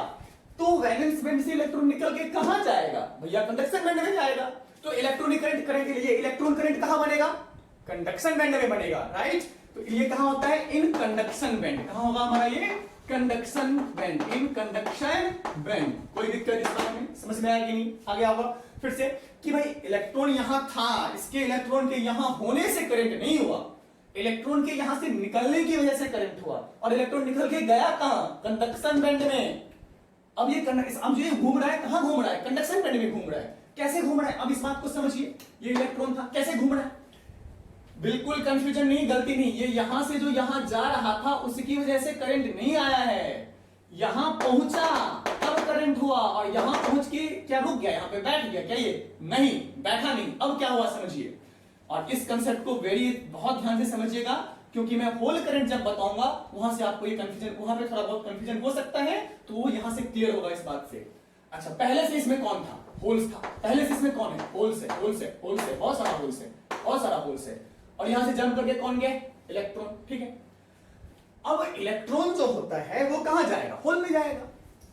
तो वैलेंस बैंड से इलेक्ट्रॉन निकल के कहां जाएगा? भैया कंडक्शन बैंड में जाएगा। तो इलेक्ट्रॉनिक करंट करंट के लिए इलेक्ट्रॉन करंट कहां बनेगा? कंडक्शन बैंड में बनेगा, राइट। तो ये कहां होता है? In conduction band. कहां होगा हमारा ये? Conduction band, in conduction band. कोई दिक्कत इस बारे में समझ में आया कि नहीं? आगे आओगा फिर से कि भाई इलेक्ट्रॉन यहां था, इसके इलेक्ट्रॉन के यहां होने से करंट नहीं हुआ, इलेक्ट्रॉन के यहां से निकलने की वजह से करंट हुआ। और इलेक्ट्रॉन निकल के गया कहां? कंडक्शन बैंड में। अब ये अब जो ये घूम रहा है, कहां घूम रहा है? कंडक्शन बैंड में घूम रहा है। कैसे घूम रहा है? अब इस बात को समझिए, ये इलेक्ट्रॉन था, कैसे घूम रहा है? बिल्कुल कंफ्यूजन नहीं, गलती नहीं, ये यहां से जो यहां जा रहा था उसकी वजह से करंट नहीं आया है। यहां पहुंचा तब करंट हुआ, और यहां पहुंच के क्या रुक गया? यहां पे बैठ गया क्या? ये नहीं बैठा नहीं। अब क्या हुआ समझिए, और इस कंसेप्ट को बहुत ध्यान से समझिएगा, क्योंकि मैं होल करंट जब बताऊंगा वहां से आपको ये कंफ्यूजन, वहां पे थोड़ा बहुत कंफ्यूजन हो सकता है, तो वो यहां से क्लियर होगा इस बात से। अच्छा, पहले से इसमें कौन था? होल्स था। पहले से इसमें कौन है? होल्स है, होल्स है, होल्स है, बहुत सारा होल्स है, बहुत सारा होल्स है। और यहां से जंप करके कौन गया? इलेक्ट्रॉन, ठीक है। अब इलेक्ट्रॉन जो होता है वो कहां जाएगा? होल में जाएगा।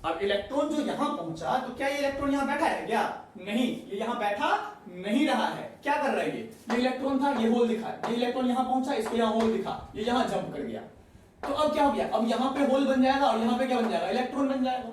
अब इलेक्ट्रॉन जो यहां पहुंचा, तो क्या ये इलेक्ट्रॉन यहां बैठा है क्या? नहीं, ये यहां बैठा नहीं रहा है। क्या कर रहा है? ये इलेक्ट्रॉन था, ये होल दिखा, ये इलेक्ट्रॉन यहां पहुंचा, इसको यहां होल दिखा, ये यहां जंप कर गया। तो अब क्या हो गया? अब यहां पे होल बन जाएगा, और यहां पे क्या बन जाएगा? इलेक्ट्रॉन बन जाएगा।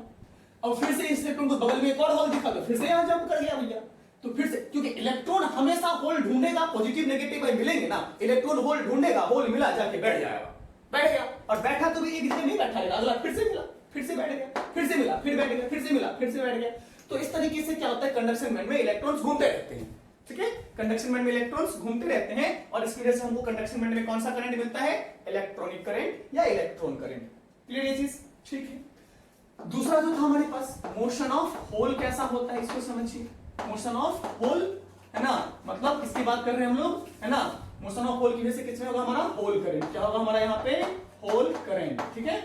अब फिर से इस इलेक्ट्रॉन को बगल में एक और होल दिखा, तो फिर से यहां जंप कर गया भैया। तो फिर से, क्योंकि इलेक्ट्रॉन हमेशा होल ढूंढेगा, पॉजिटिव नेगेटिव मिलेंगे ना, इलेक्ट्रॉन होल ढूंढेगा, होल मिला, जाके बैठ जाएगा, बैठ गया। और बैठा तो भी एक जगह नहीं बैठा रहेगा, अगला फिर से मिला, फिर से बैठ गया, फिर से मिला, फिर बैठ गया, फिर से मिला, फिर से बैठ गया। तो इस तरीके से क्या होता है? कंडक्शन बैंड में इलेक्ट्रॉन्स घूमते रहते हैं, ठीक है। कंडक्शन बैंड में इलेक्ट्रॉन्स घूमते रहते हैं, और इसकी वजह से हमको कंडक्शन बैंड में कौन सा करंट मिलता है? इलेक्ट्रॉनिक करंट या इलेक्ट्रॉन करंट। क्लियर ये चीज? ठीक है। दूसरा जो था हमारे पास, मोशन ऑफ होल कैसा होता है, इसको समझिए। मोशन ऑफ होल है ना, मतलब किसकी बात कर रहे हैं हम लोग, है ना। मोशन ऑफ होल की वजह से किसमें होगा? हमारा होल करंट। क्या होगा हमारा यहाँ पे? होल करंट, ठीक है।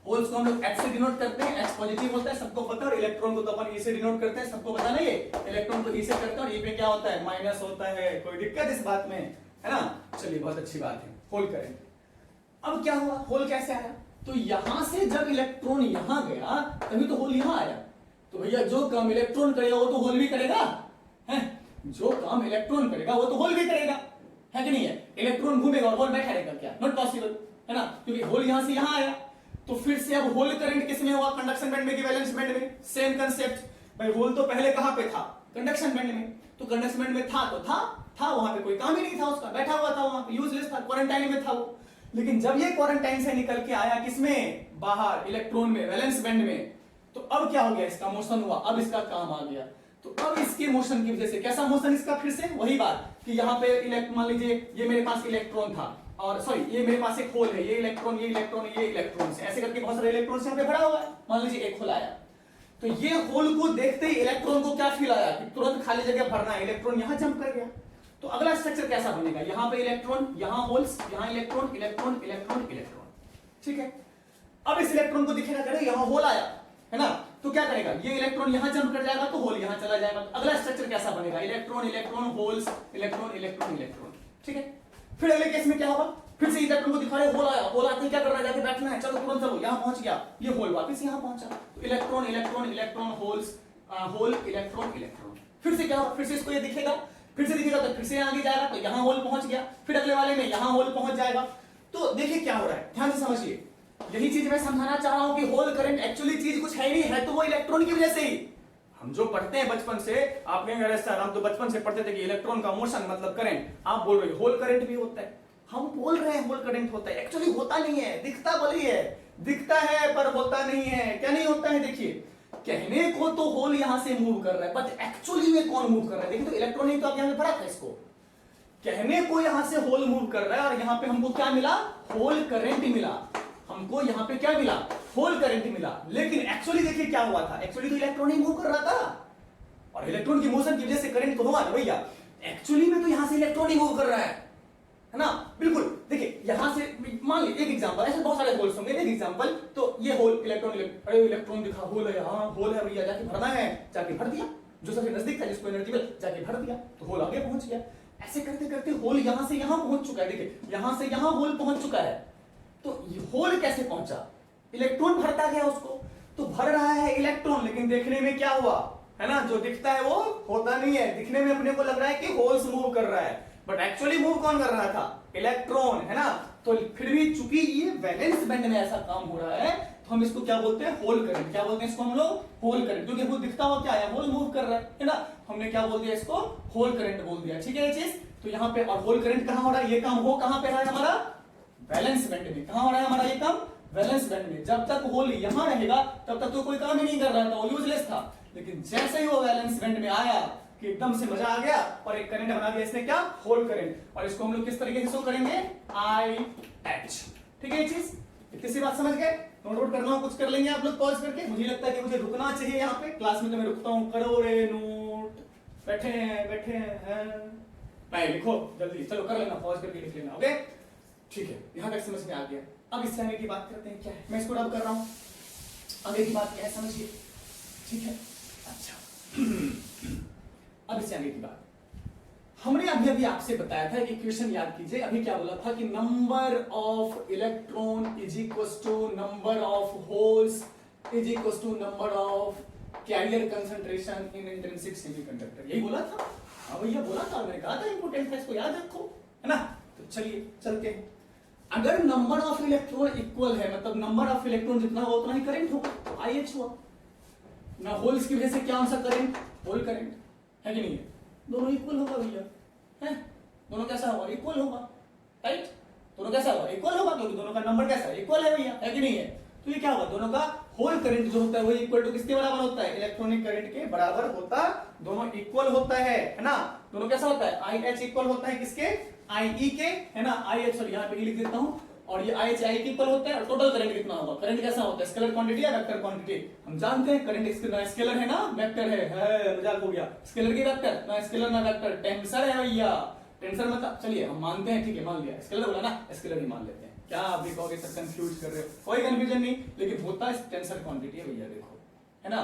होल्स को हम लोग H से डिनोट करते हैं, H पॉजिटिव होता है, सबको पता है। और इलेक्ट्रॉन को तो अपन E से डिनोट करते हैं, सबको पता नहीं है। इलेक्ट्रॉन को E से करते हैं, और E पे क्या होता है? माइनस होता है। कोई दिक्कत इस बात में, है ना? चलिए, बहुत अच्छी बात है, होल करंट। अब क्या हुआ? होल कैसे आया? तो यहां से जब इलेक्ट्रॉन यहां गया, तभी तो होल यहां आया। तो भैया जो काम इलेक्ट्रॉन करेगा वो तो होल भी करेगा, है? जो काम इलेक्ट्रॉन करेगा वो तो होल भी करेगा, है कि नहीं है? इलेक्ट्रॉन घूमेगा और होल बैठा रहेगा क्या? नॉट पॉसिबल, है ना, क्योंकि होल यहां से यहां आया। तो फिर से अब होल करंट किसमें होगा? कंडक्शन बैंड में कि वैलेंस बैंड में? Same concept. भाई होल तो पहले कहां पे था? कंडक्शन बैंड में। तो कंडक्शन बैंड में था तो था वहां पे कोई काम ही नहीं था उसका, बैठा हुआ था वहां पे, यूजलेस था, क्वारंटाइन में था वो। लेकिन जब ये क्वारंटाइन से निकल के आया किसमें? बाहर, इलेक्ट्रॉन में, वैलेंस बैंड में। तो अब क्या हो गया? इसका मोशन हुआ, अब इसका काम आ गया। तो अब इसके मोशन की वजह से कैसा मोशन इसका? फिर से वही बात कि यहाँ पे मान लीजिए ये मेरे पास इलेक्ट्रॉन था, और सॉरी ये मेरे पास एक होल है, ये इलेक्ट्रॉन, ये इलेक्ट्रॉन, ये इलेक्ट्रॉन से ऐसे करके बहुत सारे इलेक्ट्रॉन यहाँ पे भरा हुआ है। मान लीजिए एक होल आया, तो ये होल को देखते ही इलेक्ट्रॉन को क्या फील आया कि तुरंत खाली जगह भरना है, इलेक्ट्रॉन यहाँ जंप कर गया। तो अगला स्ट्रक्चर कैसा बनेगा? यहाँ पे इलेक्ट्रॉन, यहाँ होल्स, यहाँ इलेक्ट्रॉन, इलेक्ट्रॉन, इलेक्ट्रॉन, इलेक्ट्रॉन, ठीक है। अब इस इलेक्ट्रॉन को दिखेगा, करे यहाँ होल आया, है ना, तो क्या करेगा? ये इलेक्ट्रॉन यहां जंप कर जाएगा, तो होल यहां चला जाएगा। तो अगला स्ट्रक्चर कैसा बनेगा? Electron, electron, holes, electron, electron, electron, ठीक है। फिर अगले केस में क्या होगा? फिर से इलेक्ट्रॉन को दिखा रहे होल आया, होल आते क्या करना है? जाके बैठना है, चलो तुरंत चलो, यहां पहुंच गया, ये होल वापस यहां पहुंचा। तो electron, electron, electron, holes, hole, electron, electron. फिर से क्या होगा? फिर से इसको ये दिखेगा, फिर से दिखेगा, तो फिर से आगे जाएगा, तो यहां होल पहुंच गया, फिर अगले वाले में यहां होल पहुंच जाएगा। तो देखिए क्या हो रहा है, ध्यान से समझिए। यही चीज मैं समझाना चाह रहा हूं कि होल करंट एक्चुअली चीज कुछ है ही नहीं, है तो वो इलेक्ट्रॉन की वजह से ही। हम जो पढ़ते हैं बचपन से, आप कहेंगे अरे सर हम तो बचपन से पढ़ते थे कि इलेक्ट्रॉन का मोशन मतलब करंट, आप बोल रहे हो होल करंट भी होता है। हम बोल रहे हैं होल करंट होता है, एक्चुअली होता नहीं है, दिखता भले है, दिखता है पर होता नहीं है। क्या नहीं होता है? देखिए, कहने को तो होल यहां से मूव कर रहा है, बट एक्चुअली में कौन मूव कर रहा है? देखिए तो इलेक्ट्रॉन ही तो आप यहां पे पढ़ा था इसको। कहने को यहां से होल मूव कर रहा है और यहां पे हमको क्या मिला? होल करंट मिला। हमको यहां पे क्या मिला? होल करंट मिला। लेकिन एक्चुअली देखिए क्या हुआ था, एक्चुअली तो इलेक्ट्रॉन ही मूव कर रहा था और इलेक्ट्रॉन की मोशन की वजह से करंट तो हुआ ना भैया। एक्चुअली में तो यहां से इलेक्ट्रॉन ही मूव कर रहा है ना। बिल्कुल, देखिए यहां से मान लीजिए एक एग्जांपल, ऐसे बहुत सारे होल्स होंगे, एक एग्जांपल, तो ये होल इलेक्ट्रॉन, अरे इलेक्ट्रॉन दिखा, होल है, हाँ होल है भैया, जाके भरना है, जाके भर दिया। जो सबसे नजदीक था जिसको एनर्जी मिल, जाके भर दिया, तो होल आगे पहुंच गया। ऐसे करते करते होल यहां से यहां पहुंच चुका है। देखिए यहां से यहां होल पहुंच चुका है। तो होल कैसे पहुंचा? इलेक्ट्रॉन भरता गया उसको, तो भर रहा है इलेक्ट्रॉन, लेकिन देखने में क्या हुआ है ना, जो दिखता है वो होता नहीं है। दिखने में अपने को लग रहा है कि होल्स मूव कर रहा है, बट एक्चुअली मूव कौन कर रहा था? इलेक्ट्रॉन, है ना। तो फिर भी चूंकि ये वैलेंस बैंड में ऐसा काम हो रहा है, तो हम इसको क्या बोलते हैं? Hole current. क्या बोलते हैं इसको हम लोग? Hole current. क्योंकि वो दिखता हुआ क्या है? होल मूव कर रहा है ना। हमने क्या बोल दिया इसको? होल करंट बोल दिया। ठीक है ये चीज। तो यहाँ पे और होल करंट कहां हो रहा है? ये काम हो कहां पे रहा है हमारा? वैलेंस बैंड में। कहां हो रहा है हमारा ये काम? वैलेंस बैंड में। जब तक होल यहां रहेगा तब तक तो कोई काम ही नहीं कर रहा था, वो यूजलेस था। लेकिन जैसे ही वो वैलेंस बैंड में आया कि एकदम से मजा आ गया और एक करंट बना दिया इसने, क्या? Hole current. और इसको हम लोग किस तरीके से शो करेंगे? IH। ठीक है ये चीज, इतनी सी बात समझ गए? नोट आउट करना हो कुछ कर लेंगे आप लोग पॉज करके। मुझे लगता है कि मुझे रुकना चाहिए यहाँ पे क्लास में, तो मैं रुकता हूँ। करो रे नोट, बैठे हैं नहीं लिखो जल्दी, चलो कर लेना, पॉज करके लिख लेना। ओके ठीक है, यहां तक समझ में आ गया। अब इससे आगे की बात करते हैं। क्या है, मैं इसको रब कर रहा हूं, आगे की बात क्या है समझिए। ठीक है, अच्छा अब इससे आगे की बात, हमने अभी अभी आपसे बताया था, एक इक्वेशन याद कीजिए। अभी क्या बोला था कि number of electron is equal to number of holes is equal to number of carrier concentration in intrinsic semiconductor. यही बोला था। हाँ भैया बोला था, मैंने कहा था इंपोर्टेंट है, इसको याद रखो, है ना। तो चलिए चलते हैं। अगर नंबर ऑफ इलेक्ट्रॉन इक्वल है, मतलब नंबर ऑफ इलेक्ट्रॉन जितना होगा उतना ही करंट होगा, तो IH हुआ ना। होल्स की वजह से क्या होगा? करंट, होल करंट, है कि नहीं है? दोनों इक्वल होगा भैया, है? दोनों कैसा होगा? इक्वल होगा, राइट। दोनों कैसा होगा? इक्वल होगा, क्योंकि दोनों का नंबर कैसा है? इक्वल है भैया, है कि नहीं है? तो ये क्या होगा? दोनों का होल करंट जो होता है वो इक्वल टू किसके बराबर होता है? इलेक्ट्रॉनिक करंट के बराबर होता, दोनों इक्वल होता है ना। दोनों कैसा होता है? IH इक्वल होता है किसके? IE के, है ना। IH सॉरी यहाँ पे लिख देता हूँ, और ये IH I के इक्वल होता है। और टोटल करंट कितना होगा? करंट कैसा होता है? स्केलर क्वांटिटी या वेक्टर क्वांटिटी? हम जानते हैं करंट स्केलर है ना, वेक्टर है, मजाक हो गया। स्केलर की वेक्टर ना, स्केलर ना वेक्टर, टेंसर है भैया। टेंसर मतलब चलिए हम मानते हैं, ठीक है मान लिया, स्केलर बोला ना, स्केलर ही मान लेते हैं। क्या आप भी कहोगे सर कंफ्यूज कर रहे हो? कोई कंफ्यूजन नहीं, लेकिन होता है टेंसर क्वांटिटी है भैया, देखो, है ना।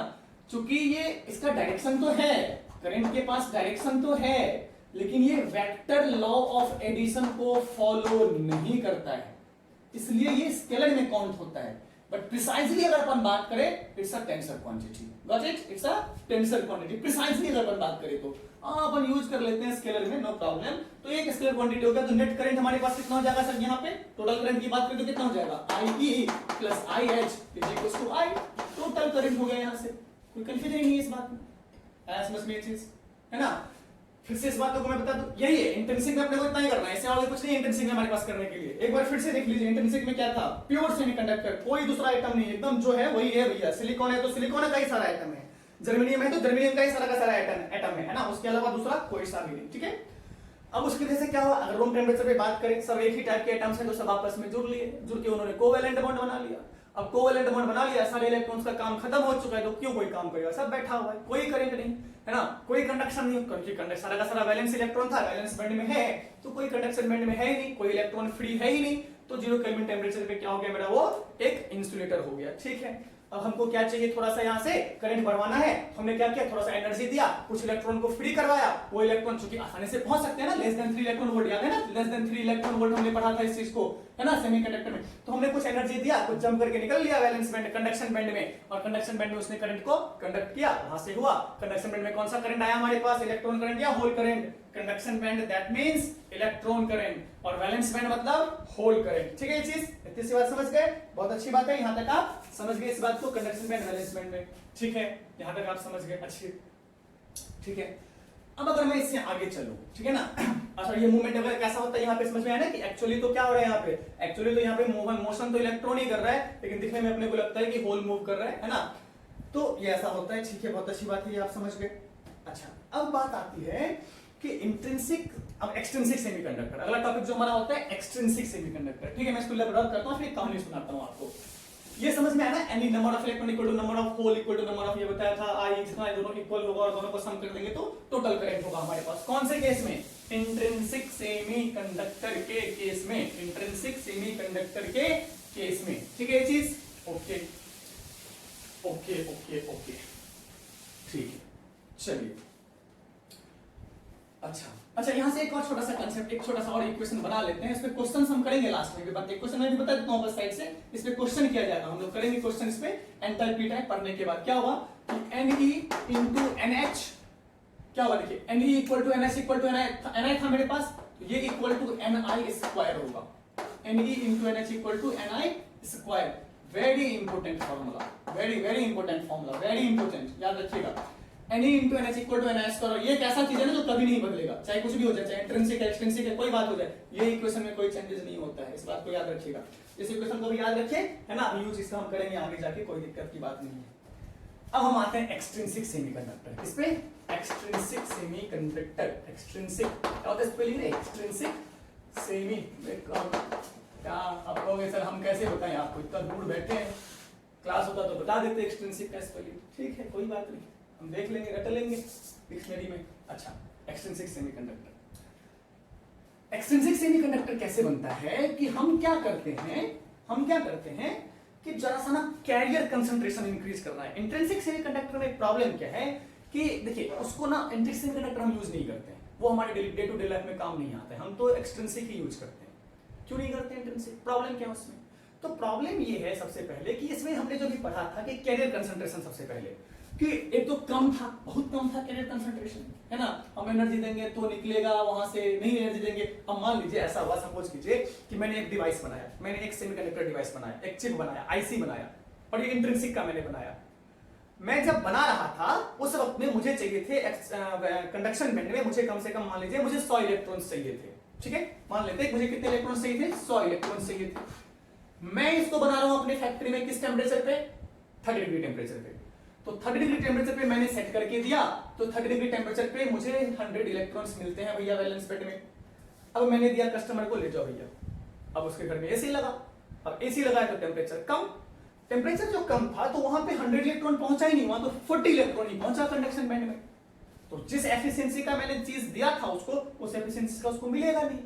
चूंकि ये इसका डायरेक्शन तो है, करंट के पास डायरेक्शन तो है, लेकिन ये वेक्टर लॉ ऑफ एडिशन को फॉलो नहीं करता है, इसलिए ये स्केलर में काउंट होता है। बट प्रिसाइजली अगर अपन बात करें, it's a tensor quantity. Got it? It's a tensor quantity. Precisely अगर अपन बात करें तो अपन यूज कर लेते हैं स्केलर में, नो प्रॉब्लम। तो एक स्केलर क्वांटिटी हो गया, तो नेट करंट हमारे पास कितना हो जाएगा सर? यहाँ पे टोटल करंट की बात करें तो कितना हो जाएगा? IE plus IH is equal to I। Total current हो गया यहाँ से, कोई कंफ्यूजन नहीं है इस बात में। आया समझ में ये चीज, है ना। फिर से इस बात को मैं बता दूं, यही है इंट्रिंसिक में अपने को इतना ही करना है, इससे आगे कुछ नहीं इंट्रिंसिक में हमारे पास करने के लिए। एक बार फिर से देख लीजिए, इंट्रिंसिक में क्या था? प्योर सेमीकंडक्टर, कोई दूसरा आइटम नहीं, एकदम जो है वही है भैया। सिलिकॉन है तो सिलिकॉन का ही सारा आइटम है, जर्मेनियम है तो जर्मेनियम का ही सारा का सारा एटम है ना, उसके अलावा दूसरा कोई सा भी नहीं। ठीक है, अब उसकी वजह से क्या हुआ? अगर रूम टेम्परेचर पे बात करें, सब एक ही टाइप के एटम्स हैं, तो सब आपस में जुड़ के उन्होंने कोवेलेंट बॉन्ड बना लिया। अब कोवेलेंट बॉन्ड बना लिया, सारे इलेक्ट्रॉन्स का काम खत्म हो चुका है, तो क्यों कोई काम करेगा? सब बैठा हुआ है, कोई करंट नहीं, है ना, कोई कंडक्शन नहीं, क्योंकि कंडक्शन सारा का सारा वैलेंस इलेक्ट्रॉन था, वैलेंस बैंड में है, तो कोई कंडक्शन बैंड में है ही नहीं, कोई इलेक्ट्रॉन फ्री है ही नहीं, तो 0 केल्विन टेम्परेचर पे क्या हो गया मेरा? वो एक इंसुलेटर हो गया। ठीक है, अब हमको क्या चाहिए? थोड़ा सा यहाँ से करंट बढ़वाना है, हमने क्या किया? थोड़ा सा एनर्जी दिया, कुछ इलेक्ट्रॉन को फ्री करवाया। वो इलेक्ट्रॉन चूंकि आसानी से पहुंच सकते हैं ना, लेस देन 3 इलेक्ट्रॉन वोल्ट, याद है ना, लेस देन 3 इलेक्ट्रॉन वोल्ट हमने पढ़ा था इस चीज को, है ना, सेमीकंडक्टर में। तो हमने कुछ एनर्जी दिया, कुछ जंप करके निकल लिया वैलेंस बैंड, कंडक्शन बैंड में, और कंडक्शन बैंड में उसने करंट को कंडक्ट किया, वहां से हुआ। कंडक्शन बैंड में कौन सा करंट आया हमारे पास? इलेक्ट्रॉन करंट या hole current? Conduction band that means electron current, और वैलेंस बैंड मतलब होल करंट। ठीक है ये चीज, इतनी सी बात समझ गए, बहुत अच्छी बात है, यहां तक आप समझ गए इस बात को कंडक्शन बैंड वैलेंस बैंड में, ठीक है, यहां तक आप समझ गए, अच्छी, ठीक है। अब अगर मैं इससे आगे चलूं, ठीक है ना, अच्छा ये मूवमेंट वगैरह कैसा होता है यहाँ पे समझ में आया ना कि एक्चुअली तो क्या हो रहा है यहाँ पे, एक्चुअली तो यहाँ पे मोशन तो इलेक्ट्रॉन ही कर रहा है, लेकिन दिखने में अपने को लगता है कि होल मूव कर रहा है ना, तो ये ऐसा होता है, ठीक है, बहुत अच्छी बात है, ये आप समझ गए। अच्छा अब बात आती है कि इंट्रिंसिक, अब एक्सट्रिंसिक सेमीकंडक्टर, अगला टॉपिक जो हमारा होता है एक्सट्रिंसिक सेमीकंडक्टर, ठीक है, मैं इसको रब करता हूँ, फिर एक कहानी सुनाता हूँ आपको। ये समझ में आया ना, any number of electron equal to number of hole equal to number of, ये बताया था आई, जितना दोनों इक्वल होगा और दोनों को सम कर देंगे तो टोटल करंट होगा हमारे पास, कौन से केस में, इंट्रिंसिक सेमीकंडक्टर के केस में, इंट्रिंसिक सेमीकंडक्टर के केस में, ठीक है ये चीज, ओके ओके ओके ओके, ठीक है, चलिए। अच्छा यहां से एक और छोटा सा कांसेप्ट, एक छोटा सा और इक्वेशन बना लेते हैं, इस पे क्वेश्चन हम करेंगे लास्ट में, बात इक्वेशन मैं भी बता देता हूं बस साइड से, इस पे क्वेश्चन किया जाएगा, हम लोग करेंगे क्वेश्चन इस पे, एंथैल्पी टाइप पढ़ने के बाद क्या होगा कि Ne into NH क्या होगा, देखिए Ne equal to NH equal to Ni था मेरे पास, तो ये इक्वल टू Ni स्क्वायर होगा, Ne into NH equal to Ni square, very important formula, very important formula, very important, याद रखिएगा, Ne into NH equal to Ni square, ये एक ऐसा चीज है ना जो कभी नहीं बदलेगा, चाहे कुछ भी हो जाए, चाहे इंट्रिंसिक है एक्सट्रिंसिक है, कोई बात हो जाए, ये इक्वेशन में कोई चेंजेस नहीं होता है, इस बात को याद रखिएगा, इस इक्वेशन को भी याद रखिए, है ना, यूज इसका हम करेंगे आगे जाके, कोई दिक्कत की बात नहीं है। अब हम आते हैं एक्सट्रिंसिक सेमीकंडक्टर, इस पे एक्सट्रिंसिक सेमीकंडक्टर, एक्सट्रिंसिक क्या होता है स्पेलिंग, एक्सट्रिंसिक सेमी, क्या आप कहोगे सर हम कैसे बताएं आपको, इतना दूर बैठे हैं, क्लास होता तो बता देते एक्सट्रिंसिक का स्पेलिंग, ठीक है कोई बात नहीं, हम देख लेंगे, रट लेंगे डिक्शनरी में। अच्छा एक्सट्रिंसिक सेमीकंडक्टर, एक्सट्रिंसिक सेमीकंडक्टर कैसे बनता है कि हम क्या करते हैं कि जरा सा ना कैरियर कंसंट्रेशन इंक्रीज करना है। इंट्रिंसिक सेमीकंडक्टर में प्रॉब्लम क्या है कि देखिए उसको ना इंट्रिंसिक सेमीकंडक्टर हम यूज नहीं करते हैं, वो हमारे डे टू डे लाइफ में काम नहीं आता है, हम तो एक्सट्रिंसिक ही यूज करते हैं। क्यों नहीं करते इंट्रिंसिक, प्रॉब्लम क्या है उसमें, तो प्रॉब्लम ये है सबसे पहले कि इसमें हमने जो भी पढ़ा था कि कैरियर कंसंट्रेशन, सबसे पहले कि एक तो कम था, बहुत कम था कैरियर कंसंट्रेशन, है ना, हम एनर्जी देंगे तो निकलेगा वहां से, नहीं एनर्जी देंगे, अब मान लीजिए ऐसा हुआ, सपोज कीजिए कि मैंने एक डिवाइस बनाया, मैंने एक सेमीकंडक्टर डिवाइस बनाया, एक चिप बनाया, आईसी बनाया, और ये इंट्रिंसिक का मैंने बनाया, मैं जब बना रहा था उस वक्त में मुझे चाहिए थे कंडक्शन बैंड में मुझे कम से कम मान लीजिए मुझे 100 इलेक्ट्रॉन्स चाहिए थे, ठीक है, मान लेते हैं मुझे कितने इलेक्ट्रॉन्स चाहिए थे, 100 इलेक्ट्रॉन्स चाहिए थे। मैं इसको बना रहा हूं अपनी फैक्ट्री में किस टेम्परेचर पे, 30 डिग्री टेम्परेचर पे, तो 30 डिग्री टेम्परेचर पे मैंने सेट करके दिया, तो 30 डिग्री टेम्परेचर पे मुझे 100 इलेक्ट्रॉन्स मिलते हैं भैया वैलेंस बैंड में। अब मैंने दिया कस्टमर को, ले जाओ भैया, अब उसके घर में एसी लगा, अब एसी लगाया तो टेम्परेचर कम, टेम्परेचर जो कम था तो वहां पे 100 इलेक्ट्रॉन पहुंचा ही नहीं, वहां तो 40 इलेक्ट्रॉन ही पहुंचा कंडक्शन बैंड में, तो जिस एफिशिएंसी का मैंने चीज दिया था उसको, उस एफिशिएंसी का उसको मिलेगा नहीं,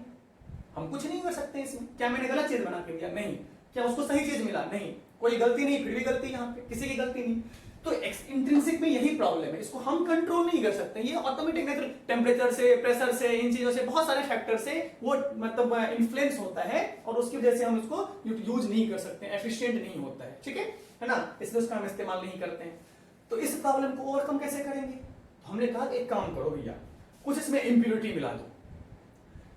हम कुछ नहीं कर सकते इसमें। क्या मैंने गलत चीज बना के दिया, नहीं, क्या उसको सही चीज मिला, नहीं, कोई गलती नहीं, फिर भी गलती यहाँ पे किसी की गलती नहीं, तो इंट्रिंसिक में यही प्रॉब्लम है, इसको हम कंट्रोल नहीं कर सकते, ये ऑटोमेटिक नेचर टेम्परेचर से, प्रेशर से, इन चीजों से, बहुत सारे फैक्टर से वो मतलब इन्फ्लुएंस होता है, और उसकी वजह से हम इसको यूज नहीं कर सकते, एफिशिएंट नहीं होता है, ठीक है ना, इसलिए उसका हम इस्तेमाल नहीं करते हैं। तो इस प्रॉब्लम को ओवरकम कैसे करेंगे, तो हमने कहा एक काम करो भैया, कुछ इसमें इंप्योरिटी मिला दो,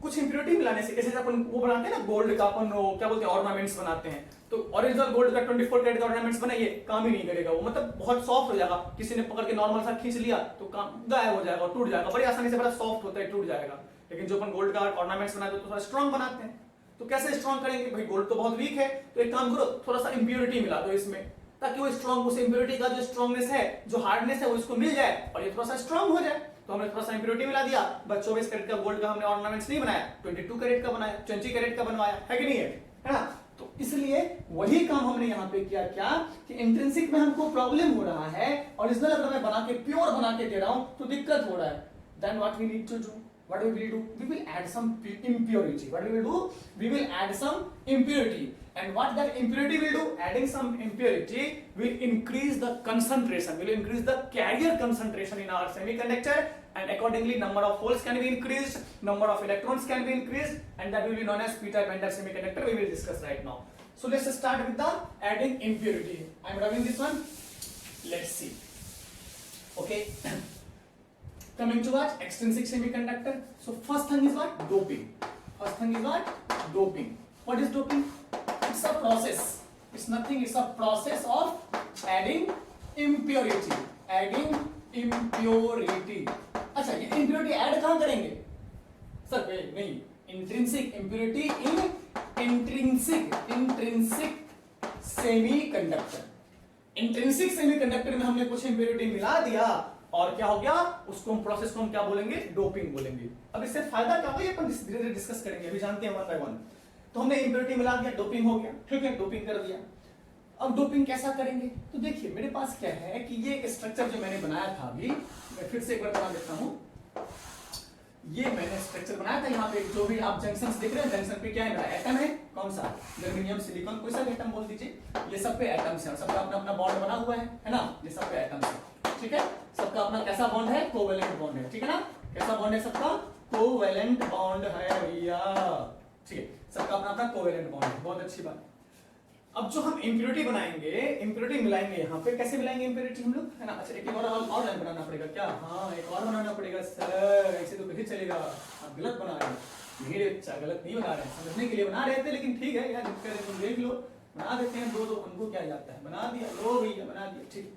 कुछ इंप्योरिटी मिलाने से, जैसे अपन वो बनाते हैं ना गोल्ड का, अपन क्या बोलते हैं ऑर्नामेंट्स बनाते हैं, तो ओरिजिनल गोल्ड का 24 कैरेट का ऑर्नामेंट्स बनाइए, काम ही नहीं करेगा वो, मतलब बहुत सॉफ्ट हो जाएगा, किसी ने पकड़ के नॉर्मल सा खींच लिया तो काम गायब हो जाएगा, टूट जाएगा, बड़ी आसानी से, बड़ा सॉफ्ट होता है, टूट जाएगा। लेकिन जो अपन गोल्ड का ऑर्नामेंट्स बनाते हैं तो थोड़ा स्ट्रॉन्ग बनाते हैं, तो कैसे स्ट्रॉन्ग करेंगे भाई, गोल्ड तो बहुत वीक है, तो एक काम करो थोड़ा सा इंप्योरिटी मिला दो इसमें, ताकि वो स्ट्रॉन्ग, उस इंप्योरिटी का जो स्ट्रॉन्गनेस है, जो हार्डनेस है वो इसको मिल जाए और ये थोड़ा सा स्ट्रॉन्ग हो जाए। तो हमने थोड़ा सा इंप्योरिटी मिला दिया, बस 24 कैरेट का गोल्ड का हमने ऑर्नामेंट्स नहीं बनाया, 22 कैरेट का बनाया, 20 कैरेट का बनवाया, है कि नहीं है ना। तो इसलिए वही काम हमने यहाँ पे किया, क्या कि इंट्रिंसिक में हमको प्रॉब्लम हो रहा है, ओरिजिनल अगर मैं बना के प्योर बना के दे रहा हूं तो दिक्कत हो रहा है, then what we need to do, what we will do, we will add some impurity, what we will do, we will add some impurity, and what that impurity will do, adding some impurity will increase the concentration, will increase the carrier concentration in our semiconductor, and accordingly number of holes can be increased, number of electrons can be increased, and that will be known as p-type bender semiconductor, we will discuss right now. So let's start with the adding impurity. I am rubbing this one, let's see, okay. Coming to what? Extrinsic semiconductor. So first thing is what? Doping. First thing is what? Doping. What is doping? It's it's a process, it's nothing, it's a process of adding impurity, adding impurity. अच्छा, ये impurity add कहां करेंगे sir? नहीं, intrinsic impurity इन intrinsic semiconductor. Intrinsic semiconductor में हमने कुछ impurity मिला दिया और क्या हो गया, उसको प्रोसेस को हम क्या बोलेंगे? डोपिंग बोलेंगे। अब इससे फायदा क्या होगा ये अपन धीरे धीरे डिस्कस करेंगे, अभी जानते हैं वन बाय वन। तो हमने इम्प्योरिटी मिला दिया, डोपिंग हो गया, ठीक है, डोपिंग कर दिया। अब डोपिंग कैसा करेंगे? तो देखिए मेरे पास क्या है कि ये एक स्ट्रक्चर जो मैंने बनाया था, अभी मैं फिर से एक बार बना देता हूं। ये मैंने स्ट्रक्चर बनाया था, यहाँ पे जो भी आप जंक्शंस देख रहे हैं, जंक्शन पे क्या है? मेरा एटम है, कौन सा? जर्मेनियम, सिलिकॉन, कोई सा भी एटम बोल दीजिए। ये सब पे एटम्स हैं, सबका अपना अपना बॉन्ड बना हुआ है ना? ये सब पे एटम्स है, ठीक है। सबका अपना कैसा बॉन्ड है? कोवेलेंट बॉन्ड है, ठीक है ना? कैसा बॉन्ड है सबका? कोवेलेंट बॉन्ड है भैया, ठीक है। सबका अपना अपना कोवेलेंट बॉन्ड है, बहुत अच्छी बात। अब जो हम इम्प्योरिटी बनाएंगे, इम्प्योरिटी मिलाएंगे यहाँ पे, कैसे मिलाएंगे इम्प्योरिटी हम लोग, है ना? अच्छा, एक और लाइन बनाना पड़ेगा क्या? हाँ, एक और बनाना पड़ेगा सर, ऐसे तो नहीं चलेगा, आप गलत बना रहे हैं। मेरे अच्छा गलत नहीं बना रहे हैं, समझने के लिए बना रहे थे, लेकिन ठीक है यार, दिक्कत है, तुम देख लो, बना देते हैं। दो हमको क्या जाता है, बना दिया, लो भैया बना दिया, ठीक।